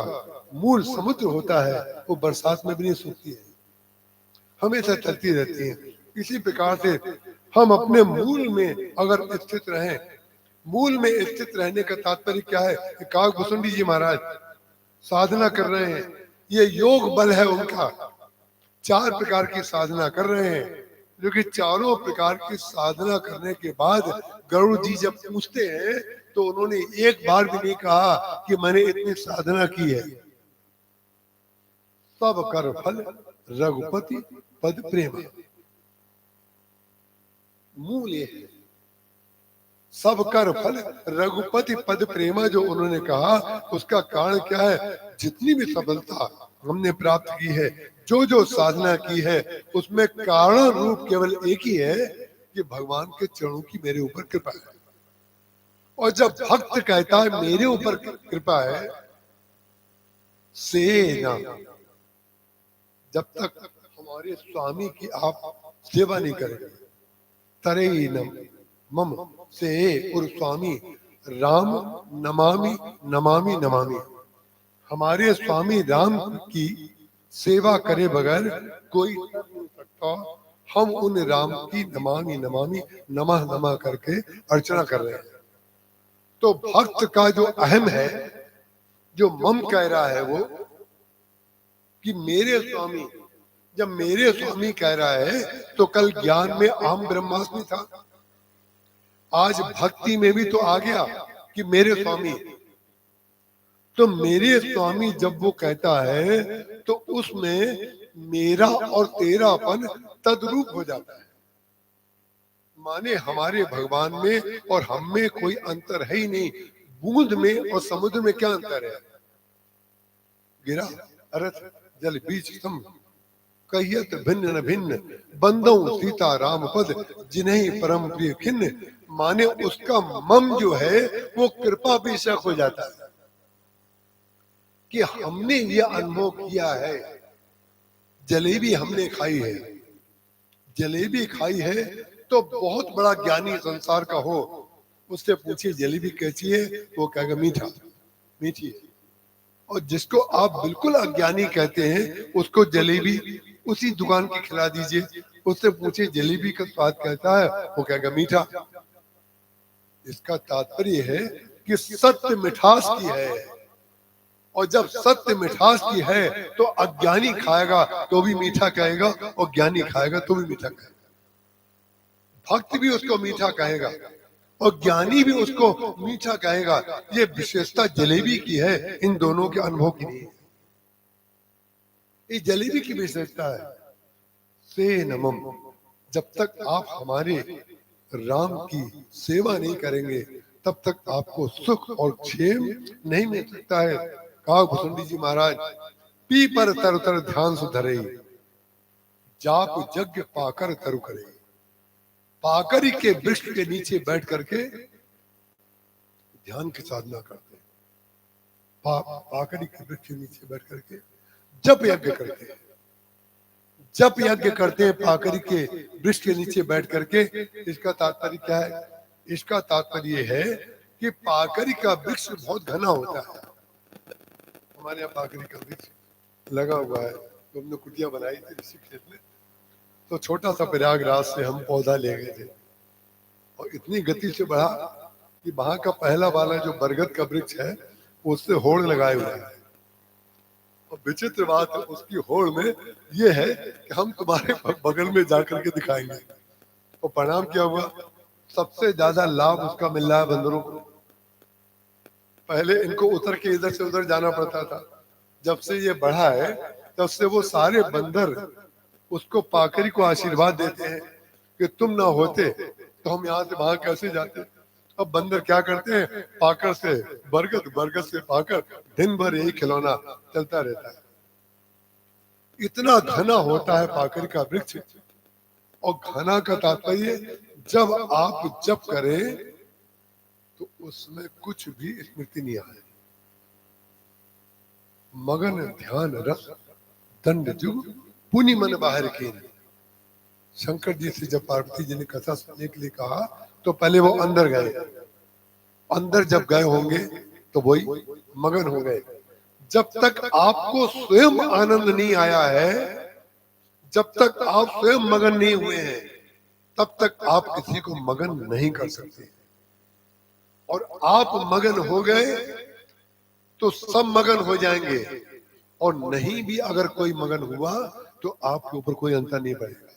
मूल समुद्र होता है वो बरसात में भी नहीं सूखती है, हमेशा चलती रहती है। इसी प्रकार से हम अपने मूल में अगर स्थित रहें, मूल में स्थित रहने का तात्पर्य क्या है? काकभूषुंडी जी महाराज साधना कर रहे हैं, ये योग बल है उनका, 4 प्रकार की साधना कर रहे हैं, जो कि चारों प्रकार की साधना करने के बाद गरुड़ जी जब पूछते हैं तो उन्होंने एक बार भी नहीं कहा कि मैंने इतनी साधना की है। सब कर फल रघुपति पद प्रेम, मूल ये है। सब कर फल रघुपति पद प्रेमा जो उन्होंने कहा, उसका कारण क्या है? जितनी भी सफलता हमने प्राप्त की है, जो जो साधना की है, उसमें कारण रूप केवल एक ही है कि भगवान के चरणों की मेरे ऊपर कृपा है। और जब भक्त कहता है मेरे ऊपर कृपा है, से ना, जब तक हमारे स्वामी की आप सेवा नहीं करेंगे, तरे न मम से और स्वामी राम नमामि नमामि नमामि, हमारे स्वामी राम की सेवा करे बगैर कोई कर नहीं सकता। हम उन राम की नमामि नमामि नमः नमः करके अर्चना कर रहे हैं। तो भक्त का जो अहम है, जो मम कह रहा है वो कि मेरे स्वामी, जब मेरे स्वामी कह रहा है तो कल ज्ञान में अहम ब्रह्मास्मि था, आज भक्ति में भी तो आ गया कि मेरे स्वामी। तो मेरे स्वामी जब वो कहता है तो उसमें मेरा और तेरापन तद्रूप हो जाता है, माने हमारे भगवान में और हम में कोई अंतर है ही नहीं। बूंद में और समुद्र में क्या अंतर है? गिरा अरथ जल बीच सम कहियत भिन्न न भिन्न, बंदो सीता राम पद जिन्हीं परम प्रिय खिन्न, माने उसका मम जो है वो कृपा विषयक हो जाता है कि हमने ये अनुभव किया है। जलेबी हमने खाई है, जलेबी खाई है तो बहुत बड़ा ज्ञानी संसार का हो, उससे पूछिए जलेबी कैसी है, वो कहेगा मीठा, मीठी है। और जिसको आप बिल्कुल अज्ञानी कहते हैं उसको जलेबी उसी दुकान की खिला दीजिए, उससे पूछिए जलेबी का स्वाद कैसा है, वो कहेगा मीठा। इसका तात्पर्य है कि सत्य मिठास की है, और जब सत्य मिठास की है तो अज्ञानी खाएगा तो भी मीठा कहेगा और ज्ञानी खाएगा तो भी मीठा कहेगा। भक्त भी उसको मीठा कहेगा और ज्ञानी भी उसको मीठा कहेगा। ये विशेषता जलेबी की है, इन दोनों के अनुभव की नहीं। ये जलेबी की विशेषता है। से नमम, जब तक आप हमारे राम की सेवा नहीं करेंगे तब तक आपको सुख और क्षेम नहीं मिल सकता है। काकभूषुंडी जी महाराज पी पर तर तर ध्यान सुधरे, जाप यज्ञ पाकर तरु करे। पाकरी के वृक्ष के नीचे बैठ करके ध्यान की साधना करते हैं। पाकरी के वृक्ष के नीचे बैठ करके जप यज्ञ करते हैं, जप यज्ञ करते हैं पाकरी के वृक्ष के नीचे बैठ करके। इसका तात्पर्य क्या है? इसका तात्पर्य है कि पाकरी का वृक्ष बहुत घना होता है। हमारे यहाँ पाकरी का वृक्ष लगा हुआ है, तो हमने कुटिया बनाई थी ऋषि खेत में, तो छोटा सा प्रयागराज से हम पौधा ले गए थे और इतनी गति से बढ़ा कि वहां का पहला वाला जो बरगद का वृक्ष है उससे होड़ लगाए हुए है। और विचित्र बात है उसकी होड़ में ये है कि हम तुम्हारे बगल में जाकर के दिखाएंगे। और परिणाम क्या हुआ? सबसे ज्यादा लाभ उसका मिल रहा है बंदरों को। पहले इनको उतर के इधर से उधर जाना पड़ता था, जब से ये बढ़ा है तब से वो सारे बंदर उसको पाकरी को आशीर्वाद देते हैं कि तुम ना होते तो हम यहाँ से वहां कैसे जाते। अब बंदर क्या करते हैं, पाकर से बरगद, बरगद से पाकर, दिन भर यही खिलौना चलता रहता है। इतना घना होता है पाकर का वृक्ष, और घना का तात्पर्य जब आप जप करें तो उसमें कुछ भी स्मृति नहीं आए। मगन ध्यान रस दंड जुग पुनि मन बाहर की। शंकर जी से जब पार्वती जी ने कथा सुनने के लिए कहा तो पहले वो अंदर गए, अंदर जब गए होंगे तो वही मगन हो गए। जब तक आपको स्वयं आनंद नहीं आया है, जब तक आप स्वयं मगन नहीं हुए हैं, तब तक आप किसी को मगन नहीं कर सकते। और आप मगन हो गए तो सब मगन हो जाएंगे, और नहीं भी अगर कोई मगन हुआ तो आपके ऊपर कोई अंतर नहीं पड़ेगा,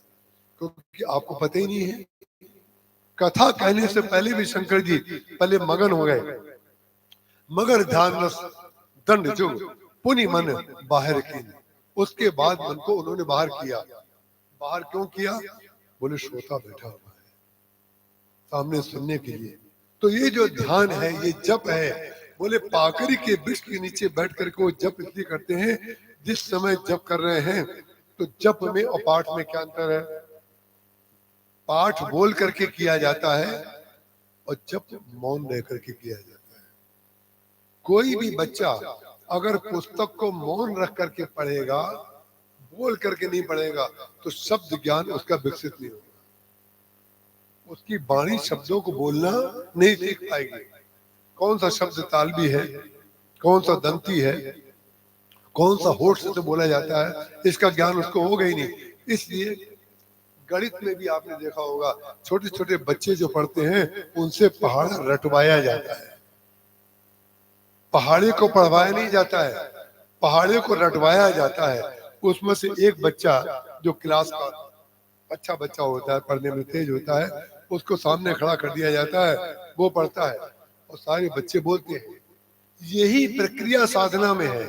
क्योंकि आपको पता ही नहीं है। कथा कहने से पहले भी शंकर जी पहले मगन हो गए। मगर ध्यान रस दंड जुग पुनि मन बाहर की। उसके बाद मन को उन्होंने बाहर किया। बाहर क्यों किया? बोले श्रोता बैठा हुआ है सामने सुनने के लिए। तो ये जो ध्यान है, ये जप है। बोले पाकरी के वृक्ष के नीचे बैठ करके वो जप इसलिए करते हैं, जिस समय जप कर रहे हैं तो जप में और पाठ में क्या अंतर है? पाठ बोल करके किया जाता है और जप मौन रह करके किया जाता है। कोई भी बच्चा अगर पुस्तक को मौन रख करके पढ़ेगा, बोल करके नहीं पढ़ेगा, तो शब्द ज्ञान उसका विकसित नहीं होगा। उसकी वाणी शब्दों को बोलना नहीं सीख पाएगी। कौन सा शब्द तालबी है, कौन सा दंती है, कौन सा होठ से बोला जाता है, इसका ज्ञान उसको होगा ही नहीं। इसलिए गणित में भी आपने देखा होगा, छोटे छोटे बच्चे जो पढ़ते हैं उनसे पहाड़ा रटवाया जाता है। पहाड़े को पढ़वाया नहीं जाता है, पहाड़े को रटवाया जाता है। उसमें से एक बच्चा जो क्लास का अच्छा बच्चा होता है, पढ़ने में तेज होता है, उसको सामने खड़ा कर दिया जाता है, वो पढ़ता है और सारे बच्चे बोलते हैं। यही प्रक्रिया साधना में है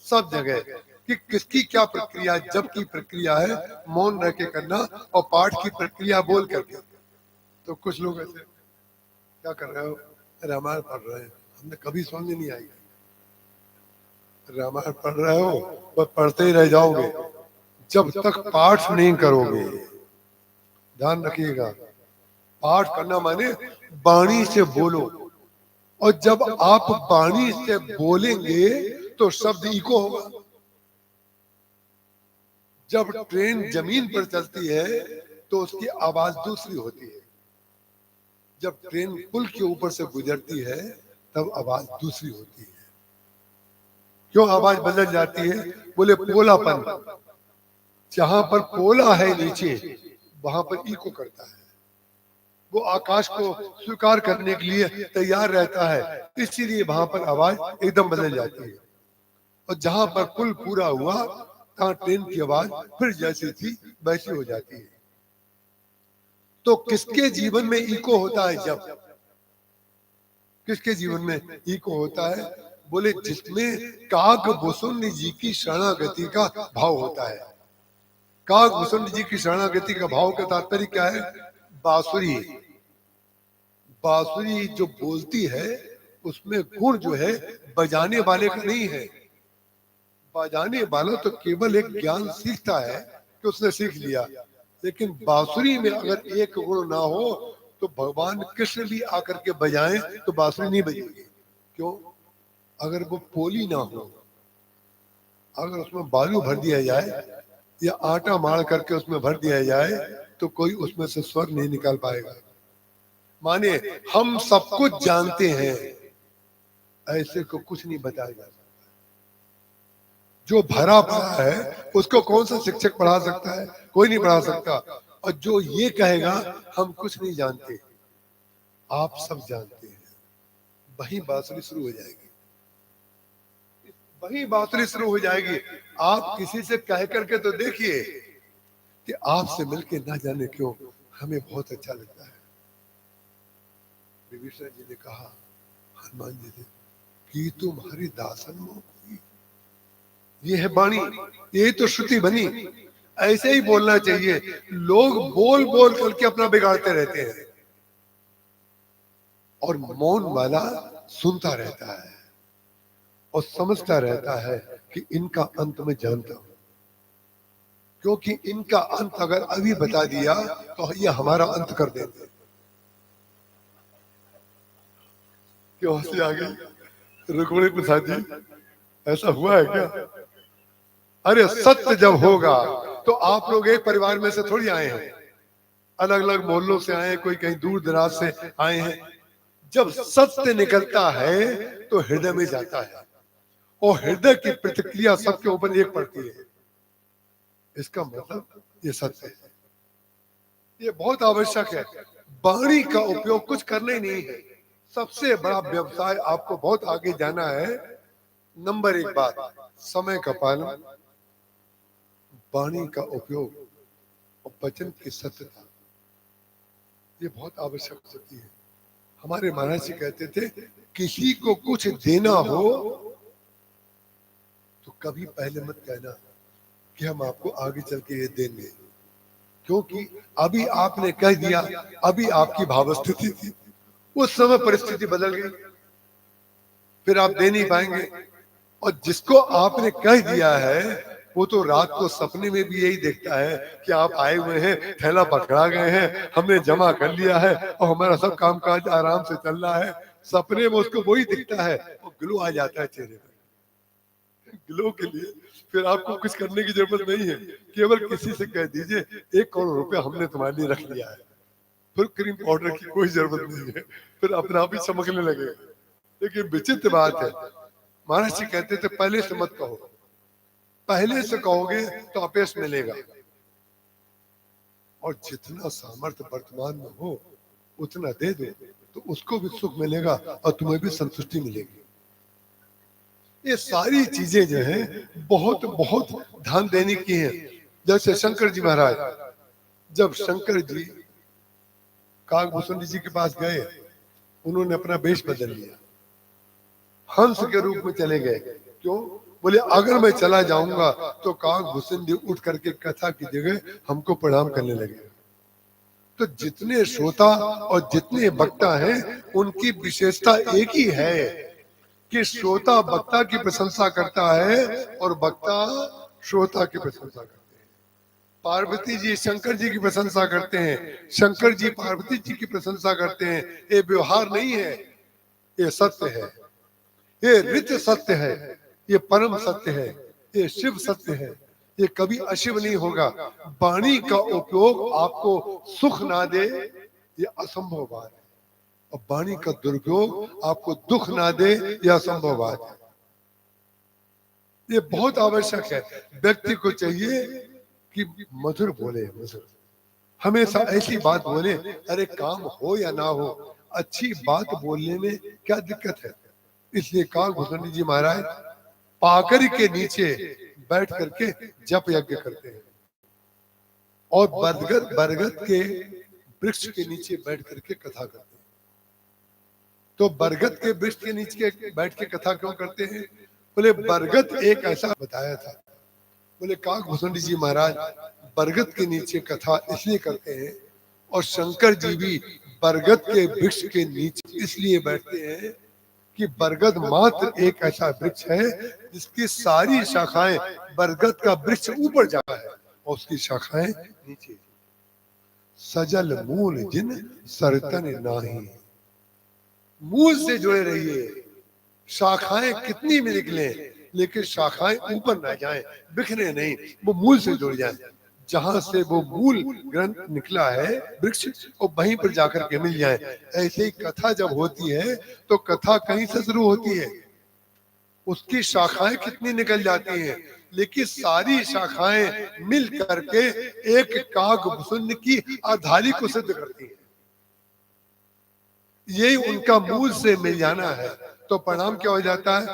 सब जगह, कि किसकी क्या प्रक्रिया, जब की प्रक्रिया है मौन रह के करना, और पाठ की प्रक्रिया बोल करके। तो कुछ लोग ऐसे क्या कर रहे हो, रामायण पढ़ रहे हैं, हमने कभी समझ नहीं आई। रामायण पढ़ रहे हो, बस पढ़ते ही रह जाओगे जब तक पाठ नहीं करोगे। ध्यान रखिएगा, पाठ करना माने वाणी से बोलो, और जब आप वाणी से बोलेंगे तो शब्द इको होगा। जब ट्रेन जमीन पर चलती है तो उसकी आवाज दूसरी होती है, जब ट्रेन पुल के ऊपर से गुजरती है तब आवाज दूसरी होती है। क्यों आवाज बदल जाती है? बोले पोलापन, जहां पर पोला है नीचे वहां पर इको करता है, वो आकाश को स्वीकार करने के लिए तैयार रहता है, इसीलिए वहां पर आवाज एकदम बदल जाती है। और जहां पर पुल पूरा हुआ तहां ट्रेन की आवाज फिर जैसी थी वैसी हो जाती है। तो किसके जीवन में इको होता है? जब किसके जीवन में इको होता है? बोले जिसमें काग भुसुंड जी की शरणागति का भाव होता है। काग भुसुंड जी की शरणागति का भाव का तात्पर्य क्या है? बांसुरी, बांसुरी जो बोलती है उसमें गुण जो है बजाने वाले का नहीं है। बजाने वाला तो केवल एक ज्ञान सीखता है कि उसने सीख लिया, लेकिन बांसुरी में अगर एक गुण ना हो तो भगवान कृष्ण भी आकर के बजाएं तो बांसुरी नहीं बजेगी। क्यों? अगर वो पोली ना हो, अगर उसमें बालू भर दिया जाए या आटा मार करके उसमें भर दिया जाए तो कोई उसमें से स्वर नहीं निकाल पाएगा। माने हम सब कुछ जानते हैं, ऐसे को कुछ नहीं बताया जा सकता। जो भरा पड़ा है उसको कौन सा शिक्षक पढ़ा सकता है? कोई नहीं पढ़ा सकता। और जो ये कहेगा हम कुछ नहीं जानते, आप सब जानते हैं, वही बांसुरी शुरू हो जाएगी, वही बांसुरी शुरू हो जाएगी। आप किसी से कह करके तो देखिए कि आपसे मिलके ना जाने क्यों हमें बहुत अच्छा लगता है। विभीषण जी ने कहा हनुमान जी से कि तुम्हारी दासन मोह, ये है वाणी, ये तो श्रुति बनी। ऐसे ही बोलना चाहिए। लोग बोल बोल करके अपना बिगाड़ते रहते हैं। और मौन वाला सुनता रहता है और समझता रहता है कि इनका अंत मैं जानता हूं, क्योंकि इनका अंत अगर अभी बता दिया तो ये हमारा अंत कर देते। क्यों हंसी आ गई रुक्मिणी प्रसाद जी? ऐसा हुआ है क्या? अरे सत्य जब होगा तो आप लोग एक परिवार में से थोड़ी आए हैं, अलग अलग मोहल्लों से आए हैं, कोई कहीं दूर दराज से आए हैं। जब सत्य निकलता है तो हृदय में जाता है और हृदय की प्रतिक्रिया सबके ऊपर एक पड़ती है। इसका मतलब ये सत्य है, ये बहुत आवश्यक है। वाणी का उपयोग कुछ करना ही नहीं है। सबसे बड़ा व्यवसाय आपको बहुत आगे जाना है। नंबर एक बात, समय का पालन, वाणी का उपयोग और वचन की सत्यता, ये बहुत आवश्यक होती है। हमारे महाराज जी कहते थे, किसी को कुछ देना हो तो कभी पहले मत कहना कि हम आपको आगे चल के ये देंगे, क्योंकि अभी आपने कह दिया, अभी आपकी भावस्थिति थी, उस समय परिस्थिति बदल गई, फिर आप दे नहीं पाएंगे। और जिसको आपने कह दिया है वो तो रात को सपने में भी यही देखता है कि आप आए हुए हैं, थैला पकड़ा गए हैं, हमने जमा कर लिया है और हमारा सब कामकाज आराम से चल रहा है। सपने में उसको वही दिखता है और ग्लो आ जाता है चेहरे पर। ग्लो के लिए फिर आपको कुछ करने की जरूरत नहीं है, केवल किसी से कह दीजिए 1 करोड़ रुपया हमने तुम्हारे लिए रख लिया है, फिर क्रीम पाउडर की कोई जरूरत नहीं है, फिर अपने आप ही चमकने लगे। लेकिन विचित्र बात है, महाराज जी कहते थे पहले से मत कहो, पहले से कहोगे तो अपयश मिलेगा। और जितना सामर्थ्य वर्तमान में हो उतना दे दो तो उसको भी सुख मिलेगा और तुम्हें भी संतुष्टि मिलेगी। ये सारी चीजें जो हैं बहुत बहुत ध्यान देने की हैं। जैसे शंकर जी महाराज, जब शंकर जी काकभूषण जी के पास गए, उन्होंने अपना वेश बदल लिया, हंस के रूप में चले गए। क्यों? बोले अगर मैं चला जाऊंगा तो काकभूषण जी उठ करके कथा की जगह हमको प्रणाम करने लगे। तो जितने श्रोता और जितने वक्ता हैं उनकी विशेषता एक ही है कि श्रोता वक्ता की प्रशंसा करता है और वक्ता श्रोता की प्रशंसा करते हैं। पार्वती जी शंकर जी की प्रशंसा करते हैं, शंकर जी पार्वती जी की प्रशंसा करते हैं। ये व्यवहार नहीं है, ये सत्य है, ये नित्य सत्य है, ये परम सत्य है, ये शिव सत्य है, ये कभी अशिव नहीं होगा। वाणी का उपयोग आपको सुख ना दे ये असंभव बात है, और वाणी का दुरुपयोग आपको दुख ना दे यह असंभव बात है। ये बहुत आवश्यक है। व्यक्ति को चाहिए कि मधुर बोले, मधुर हमेशा ऐसी बात बोले, अरे काम हो या ना हो, अच्छी बात बोलने में क्या दिक्कत है। इसलिए काकभूषण जी महाराज पाकर के नीचे बैठ करके जप यज्ञ करते हैं और बरगद के वृक्ष के नीचे बैठ करके कथा करते हैं। तो बरगद के वृक्ष के नीचे बैठ के कथा क्यों करते हैं? बोले बरगद एक ऐसा बताया था। बोले काकभूषण जी महाराज बरगद के नीचे कथा इसलिए करते हैं और शंकर जी भी बरगद के वृक्ष के नीचे इसलिए बैठते हैं कि बरगद मात्र एक ऐसा वृक्ष है जिसकी सारी शाखाएं बरगद का वृक्ष ऊपर जाता है और उसकी शाखाएं नीचे। सजल मूल जिन सरतन नाही, मूल से जुड़े रहिए। शाखाएं कितनी भी निकले लेकिन शाखाएं ऊपर ना जाएं, बिखरे नहीं, वो मूल से जुड़ जाएं। जहां से वो मूल ग्रंथ निकला है वृक्ष, और वहीं पर जाकर के मिल जाए। ऐसे ही कथा जब होती है तो कथा कहीं से शुरू होती है, उसकी शाखाएं कितनी निकल जाती हैं, लेकिन सारी शाखाएं मिल करके एक काकभूषण की आधारी को सिद्ध करती है। यही उनका मूल से मिल जाना है। तो परिणाम क्या हो जाता है?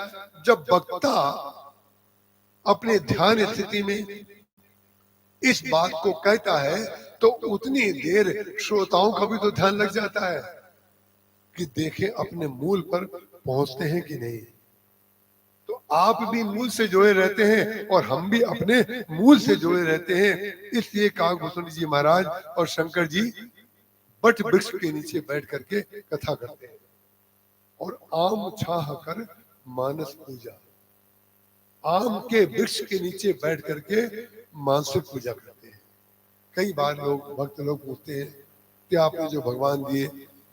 जब वक्ता अपने ध्यान स्थिति में इस बात को कहता है तो उतनी देर श्रोताओं का भी तो ध्यान लग जाता है कि देखें अपने मूल पर पहुंचते हैं कि नहीं। तो आप भी मूल से जुड़े रहते हैं और हम भी अपने मूल से जुड़े रहते हैं। इसलिए काकभूषण जी महाराज और शंकर जी बट वृक्ष के नीचे बैठ करके कथा करते हैं। और आम छाह कर मानस पूजा। आम के वृक्ष के नीचे बैठ करके मानसिक पूजा करते हैं। कई बार लोग भक्त लोग पूछते हैं कि आपने जो भगवान दिए,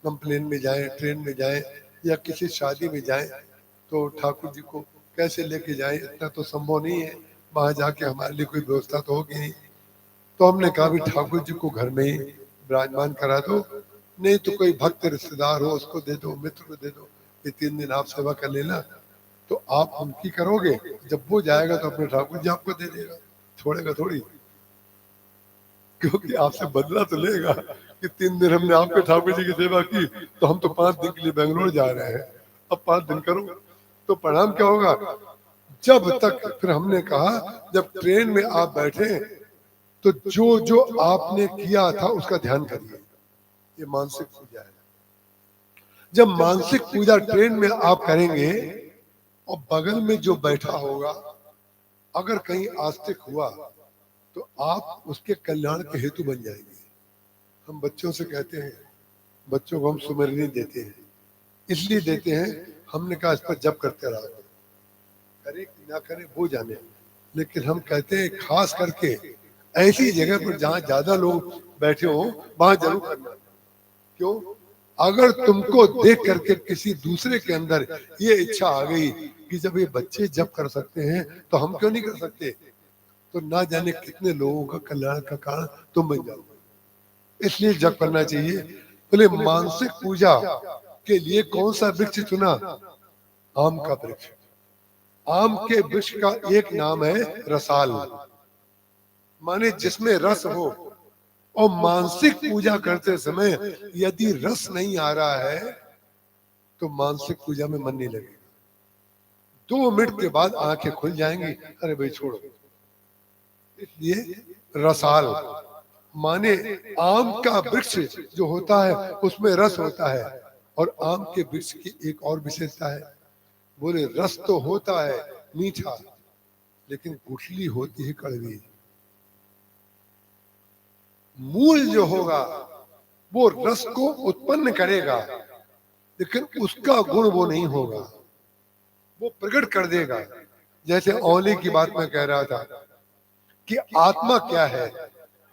हम प्लेन में जाएं, ट्रेन में जाएं या किसी शादी में जाएं तो ठाकुर जी को कैसे लेके जाएं, इतना तो संभव नहीं है, वहां जाके हमारे लिए कोई व्यवस्था तो होगी नहीं। तो हमने कहा भी ठाकुर जी को घर में ही विराजमान करा दो, नहीं तो कोई भक्त रिश्तेदार हो उसको दे दो, मित्र को दे दो, ये 3 दिन आप सेवा कर लेना, तो आप उनकी करोगे, जब वो जाएगा तो अपने ठाकुर जी आपको दे देगा, छोड़ेगा थोड़ी, क्योंकि आपसे बदला तो लेगा कि 3 दिन हमने आपके ठाकुर जी की सेवा की तो हम तो 5 दिन के लिए बेंगलोर जा रहे हैं, अब 5 दिन करो तो परिणाम क्या होगा। जब तक फिर हमने कहा जब ट्रेन में आप बैठे तो जो जो आपने किया था उसका ध्यान करिए, ये मानसिक पूजा है। जब मानसिक पूजा ट्रेन में आप करेंगे और बगल में जो बैठा होगा अगर कहीं आस्तिक हुआ तो आप उसके कल्याण के हेतु बन जाएंगे। हम बच्चों से कहते हैं, बच्चों को हम सुमरनी देते हैं, इसलिए देते हैं, हमने कहा इस पर जप करते रहा, करे कि ना करे वो जाने, लेकिन हम कहते हैं खास करके ऐसी जगह पर जहां ज्यादा लोग बैठे हो वहां जरूर करना। क्यों? अगर तुमको देख करके किसी दूसरे के अंदर ये इच्छा आ गई कि जब ये बच्चे जप कर सकते हैं तो हम क्यों नहीं कर सकते, तो ना जाने कितने लोगों का कल्याण का कारण तुम बन जाओगे। इसलिए जप करना चाहिए। बोले मानसिक पूजा के लिए कौन सा वृक्ष चुना? आम का वृक्ष। आम के वृक्ष का एक नाम है रसाल, माने जिसमें रस हो। और मानसिक पूजा करते समय यदि रस नहीं आ रहा है तो मानसिक पूजा में मन नहीं लगेगा। 2 मिनट के बाद आंखें खुल जाएंगी, अरे भाई छोड़ो। इसलिए रसाल माने आम का वृक्ष जो होता है उसमें रस होता है। और आम के वृक्ष की एक और विशेषता है, बोले रस तो होता है मीठा, लेकिन गुठली होती है कड़वी। मूल जो होगा वो रस को उत्पन्न करेगा, लेकिन उसका गुण वो नहीं होगा, वो प्रकट कर देगा। जैसे औली की बात मैं कह रहा था कि आत्मा क्या है,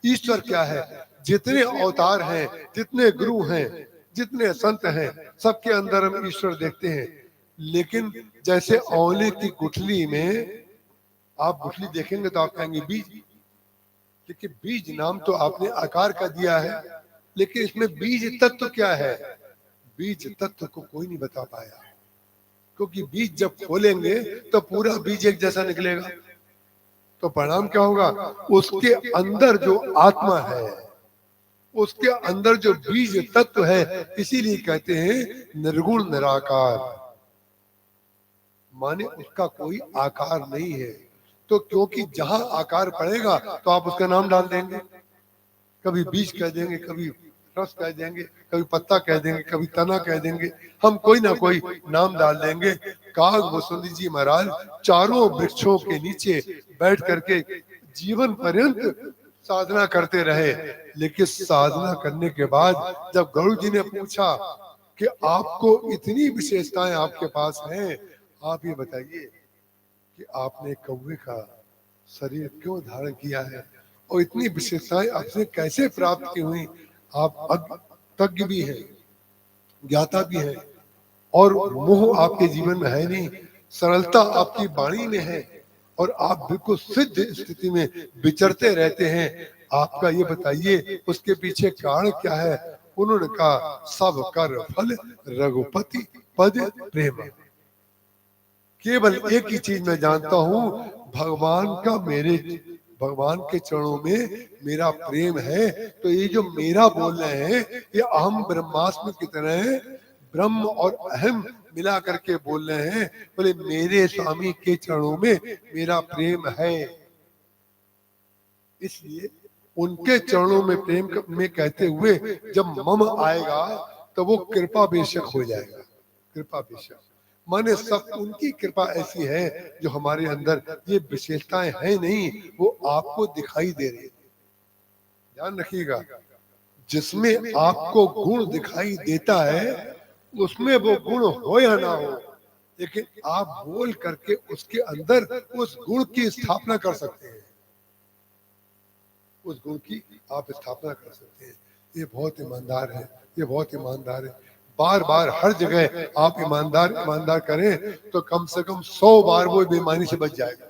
ईश्वर क्या है। जितने अवतार हैं, जितने गुरु हैं, जितने संत हैं, सबके अंदर हम ईश्वर देखते हैं। लेकिन जैसे औली की गुठली में आप गुठली देखेंगे तो आप कहेंगे बीज, लेकिन बीज नाम तो आपने आकार का दिया है, लेकिन इसमें बीज तत्व क्या है? बीज तत्व को कोई नहीं बता पाया, क्योंकि बीज जब खोलेंगे तो पूरा बीज एक जैसा निकलेगा। तो परिणाम क्या होगा? उसके अंदर जो आत्मा है, उसके अंदर जो बीज तत्व है, इसीलिए कहते हैं निर्गुण निराकार, माने उसका कोई आकार नहीं है। तो क्योंकि जहां आकार पड़ेगा तो आप उसका नाम डाल देंगे, कभी बीज कह देंगे, कभी रस कह देंगे, कभी पत्ता कह देंगे, कभी तना कह देंगे, हम कोई ना कोई नाम डाल देंगे। काग वसुंधि जी महाराज चारों वृक्षों के नीचे बैठ करके जीवन पर्यंत साधना करते रहे। लेकिन साधना करने के बाद जब गरुड़ जी ने पूछा कि आपको इतनी विशेषताएं आपके पास हैं, आप ये बताइए कि आपने कौवे का शरीर क्यों धारण किया है और इतनी विशेषताएं आपने कैसे प्राप्त की हुई? आप तज्ञ भी हैं, ज्ञाता भी हैं, और मोह आपके जीवन में है नहीं, सरलता आपकी वाणी में है, और आप बिल्कुल सिद्ध स्थिति में विचरते रहते हैं। आपका ये बताइए उसके पीछे कारण क्या है? उन्होंने कहा सब कर फल रघुपति पद प्रेम। केवल एक ही चीज मैं जानता हूँ, भगवान के चरणों में मेरा प्रेम है। तो ये जो मेरा बोल रहे हैं ये अहम ब्रह्मास्मि की तरह ब्रह्म और अहम मिला करके बोल रहे हैं। बोले मेरे स्वामी के चरणों में मेरा प्रेम है, इसलिए उनके चरणों में प्रेम में कहते हुए जब मम आएगा तो वो कृपा बेशक हो जाएगा। कृपा बेशक माने सब उनकी कृपा ऐसी है जो हमारे अंदर ये विशेषताएं हैं नहीं, वो आपको दिखाई दे रही है। ध्यान रखिएगा, जिसमें आपको गुण दिखाई देता है उसमें वो गुण हो या ना हो, लेकिन आप बोल करके उसके अंदर उस गुण की स्थापना कर सकते हैं, उस गुण की आप स्थापना कर सकते हैं। ये बहुत ईमानदार है, ये बहुत ईमानदार है। बार बार हर जगह आप ईमानदार ईमानदार करें तो कम से कम 100 बार वो बेईमानी से बच जाएगा।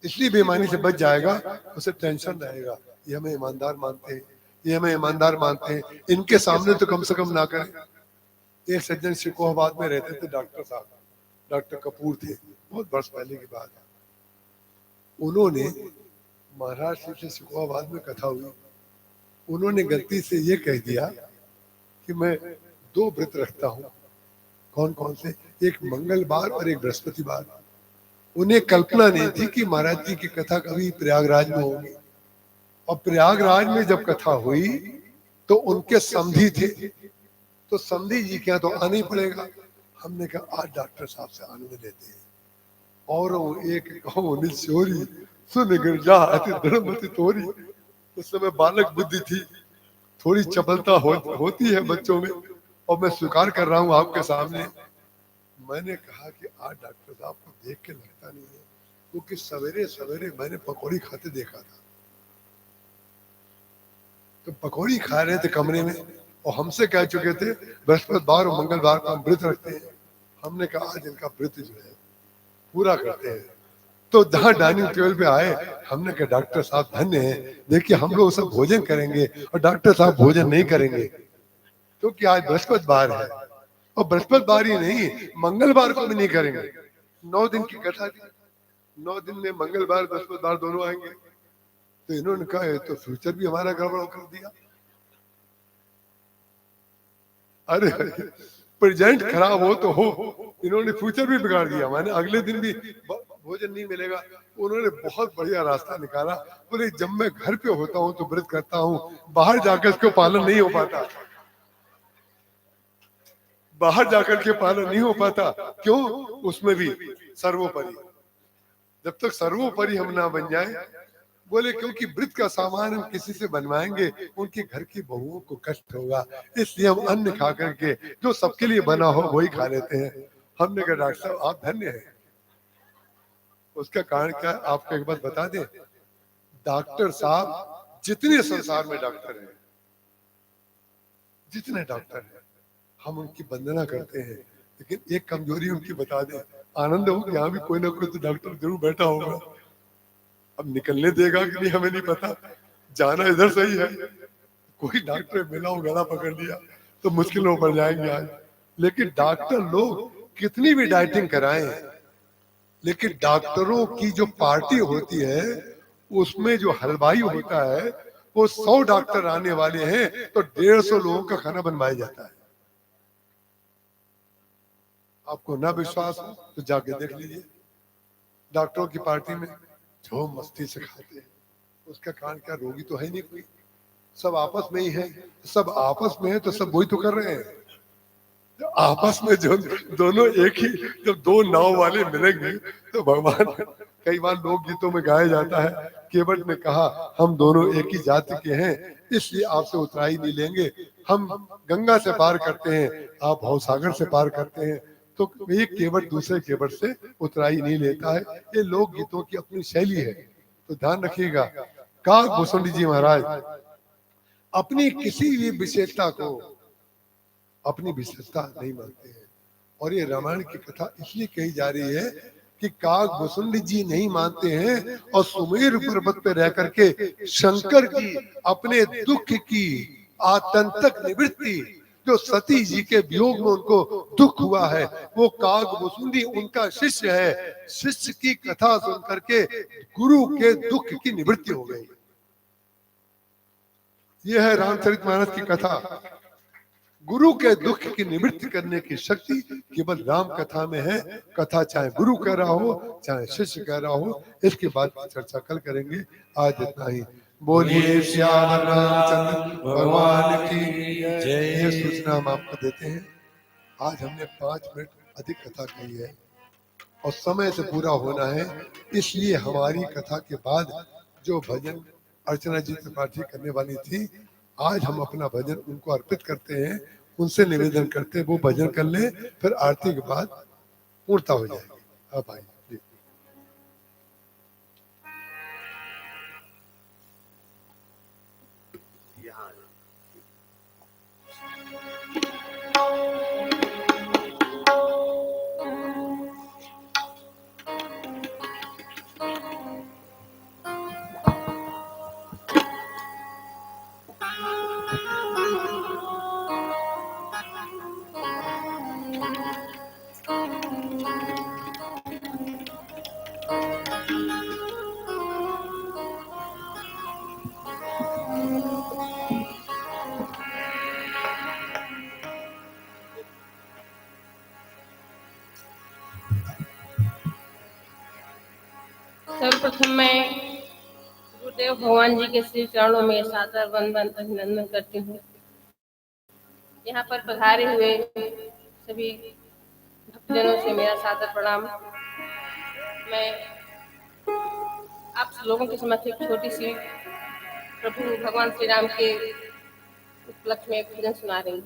इसलिए बेईमानी से बच जाएगा, उसे टेंशन रहेगा, ये हमें ईमानदार मानते हैं, ये हमें ईमानदार मानते हैं, इनके सामने तो कम से कम ना करें। एक सज्जन शिकोहाबाद में रहते थे, डॉक्टर साहब, डॉक्टर कपूर थे, बहुत वर्ष पहले की बात है। उन्होंने महाराष्ट्र से शिकोहाबाद में कथा हुई, उन्होंने गलती से ये कह दिया कि मैं 2 व्रत रखता हूँ। कौन कौन से? एक मंगलवार और एक बृहस्पतिवार। उन्हें कल्पना नहीं थी कि महाराज जी की कथा कभी प्रयागराज में होगी, और प्रयागराज में जब कथा हुई तो उनके समधी थे, तो समधी जी क्या तो आना ही पड़ेगा। हमने कहा आज डॉक्टर साहब से आनंद लेते हैं। और वो एक कहो चोरी सुन गिरजा धर्मति तोरी। उस समय बालक बुद्धि थी, थोड़ी चपलता होती है बच्चों में, और मैं स्वीकार कर रहा हूँ आपके सामने। मैंने कहा कि आज डॉक्टर साहब को देख के लगता नहीं है, क्योंकि सवेरे सवेरे मैंने पकौड़ी खाते देखा था। तो पकौड़ी खा रहे थे कमरे में, और हमसे कह चुके थे बृहस्पतिवार और मंगलवार को हम व्रत रखते हैं। हमने कहा आज इनका व्रत जो है पूरा करते हैं। तो जहाँ डाइनिंग टेबल पे आए, हमने कहा डॉक्टर साहब धन्य है, देखिए हम लोग सब भोजन करेंगे और डॉक्टर साहब भोजन नहीं करेंगे, क्योंकि आज बृहस्पतिवार है, और बृहस्पतिवार ही नहीं मंगलवार को भी नहीं करेंगे। 9 दिन की कथा थी, 9 दिन में मंगलवार बृहस्पतिवार दोनों आएंगे। तो इन्होंने कहा तो फ्यूचर भी हमारा गड़बड़ कर दिया। अरे प्रेजेंट खराब हो तो हो, इन्होंने फ्यूचर भी बिगाड़ दिया। मैंने अगले दिन भी भोजन नहीं मिलेगा। उन्होंने बहुत बढ़िया रास्ता निकाला, बोले जब मैं घर पे होता हूँ तो व्रत करता हूँ, बाहर जाकर इसको पालन नहीं हो पाता, बाहर जाकर के पालन नहीं हो पाता। क्यों? उसमें भी सर्वोपरि, जब तक सर्वोपरि हम ना बन जाए। बोले क्योंकि व्रत का सामान हम किसी से बनवाएंगे, उनके घर की बहुओं को कष्ट होगा, इसलिए हम अन्न खा करके जो सबके लिए बना हो वही खा लेते हैं। हमने कहा डॉक्टर साहब आप धन्य हैं। उसका कारण क्या? आपको एक बात बता दें, डॉक्टर साहब जितने संसार में डॉक्टर हैं, जितने डॉक्टर हैं, हम उनकी वंदना करते हैं, लेकिन एक कमजोरी उनकी बता दें। आनंद हो यहाँ भी कोई ना कोई तो डॉक्टर जरूर बैठा होगा। अब निकलने देगा कि नहीं हमें नहीं पता, जाना इधर सही है। कोई डॉक्टर मिला हो, गला पकड़ लिया तो मुश्किल में पड़ जाएंगे आज। लेकिन डॉक्टर लोग कितनी भी डाइटिंग कराएं, लेकिन डॉक्टरों की जो पार्टी होती है उसमें जो हलवाई होता है, वो 100 डॉक्टर आने वाले हैं तो 150 लोगों का खाना बनवाया जाता है। आपको ना विश्वास हो तो जाके देख लीजिए, डॉक्टरों की पार्टी में जो मस्ती से खाते हैं। उसका कारण क्या? रोगी तो है नहीं कोई, सब आपस में ही है। सब आपस में है तो सब वही तो कर रहे हैं। आपस में जो दोनों एक ही, जब 2 नाव वाले मिलेंगे तो भगवान, कई बार लोक गीतों में गाया जाता है, केवट ने कहा हम दोनों एक ही जाति के हैं, इसलिए आपसे उतराई नहीं लेंगे। हम गंगा से पार करते हैं, आप भवसागर से पार करते हैं, तो एक केवट दूसरे केवट से उतराई नहीं लेता है। ये लोक गीतों की अपनी शैली है, तो ध्यान रखिएगा। काग भुसुंडी जी महाराज अपनी किसी भी विशेषता को अपनी विशेषता नहीं मानते हैं, और ये रामायण की कथा इसलिए कही जा रही है कि काग भुसुंडी जी नहीं मानते हैं, और सुमेरु पर्वत पे रह करके शंकर जी अपने दुख की आतंतक निवृत्ति, जो सती जी के वियोग में उनको दुख हुआ है, वो काग भुसुंडी उनका शिष्य है। शिष्य की कथा सुन करके गुरु के दुख की निवृत्ति हो गई। यह है रामचरितमानस की कथा। गुरु के दुख की निवृत्ति करने की शक्ति केवल राम कथा में है। कथा चाहे गुरु कह रहा हो चाहे शिष्य कह रहा हो, इसके बाद की चर्चा कल करेंगे। आज इतना ही। बोलिए श्याम रामचंद्र भगवान की जय। ये सूचना हम आपको देते हैं, आज हमने 5 मिनट अधिक कथा कही है और समय से पूरा होना है, इसलिए हमारी कथा के बाद जो भजन अर्चना जी त्रिपाठी करने वाली थी, आज हम अपना भजन उनको अर्पित करते हैं। उनसे निवेदन करते हैं वो भजन कर ले, फिर आरती के बाद पूर्णता हो जाएगी। अब आइए जी। यहाँ सर्वप्रथम मैं गुरुदेव भगवान जी के श्री चरणों में सादर वंदन अभिनंदन करती हूँ। यहाँ पर पधारे हुए सभी भक्तजनों से मेरा सादर प्रणाम। मैं आप लोगों के समक्ष एक छोटी सी प्रभु भगवान श्री राम के उपलक्ष्य में एक भजन सुना रही हूँ।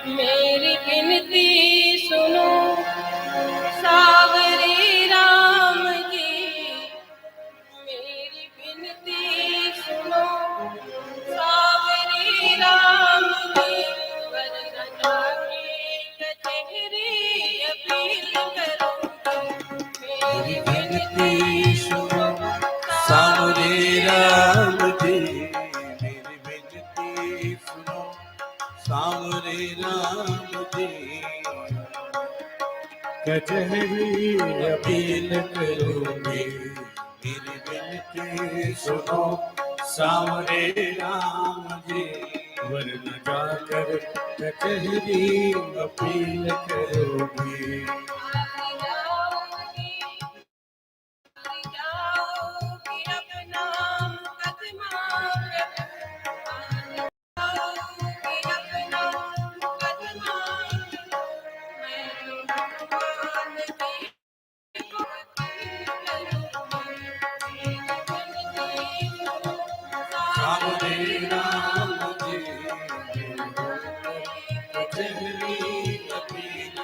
मेरी विनती सुनो सावरे राम जी, मेरी विनती सुनो सावरे राम जी, वरना जाके कचहरी अपील करो। मेरी विनती सुनो सावरे राम जी, मेरी विनती सुनो सावरे राम जी, कचहरी अपील करोगे। मेरी विनती सुनो सावरे राम जी, वरना जाकर कचहरी अपील करोगे। सावरे राम जी, कचहरी अपील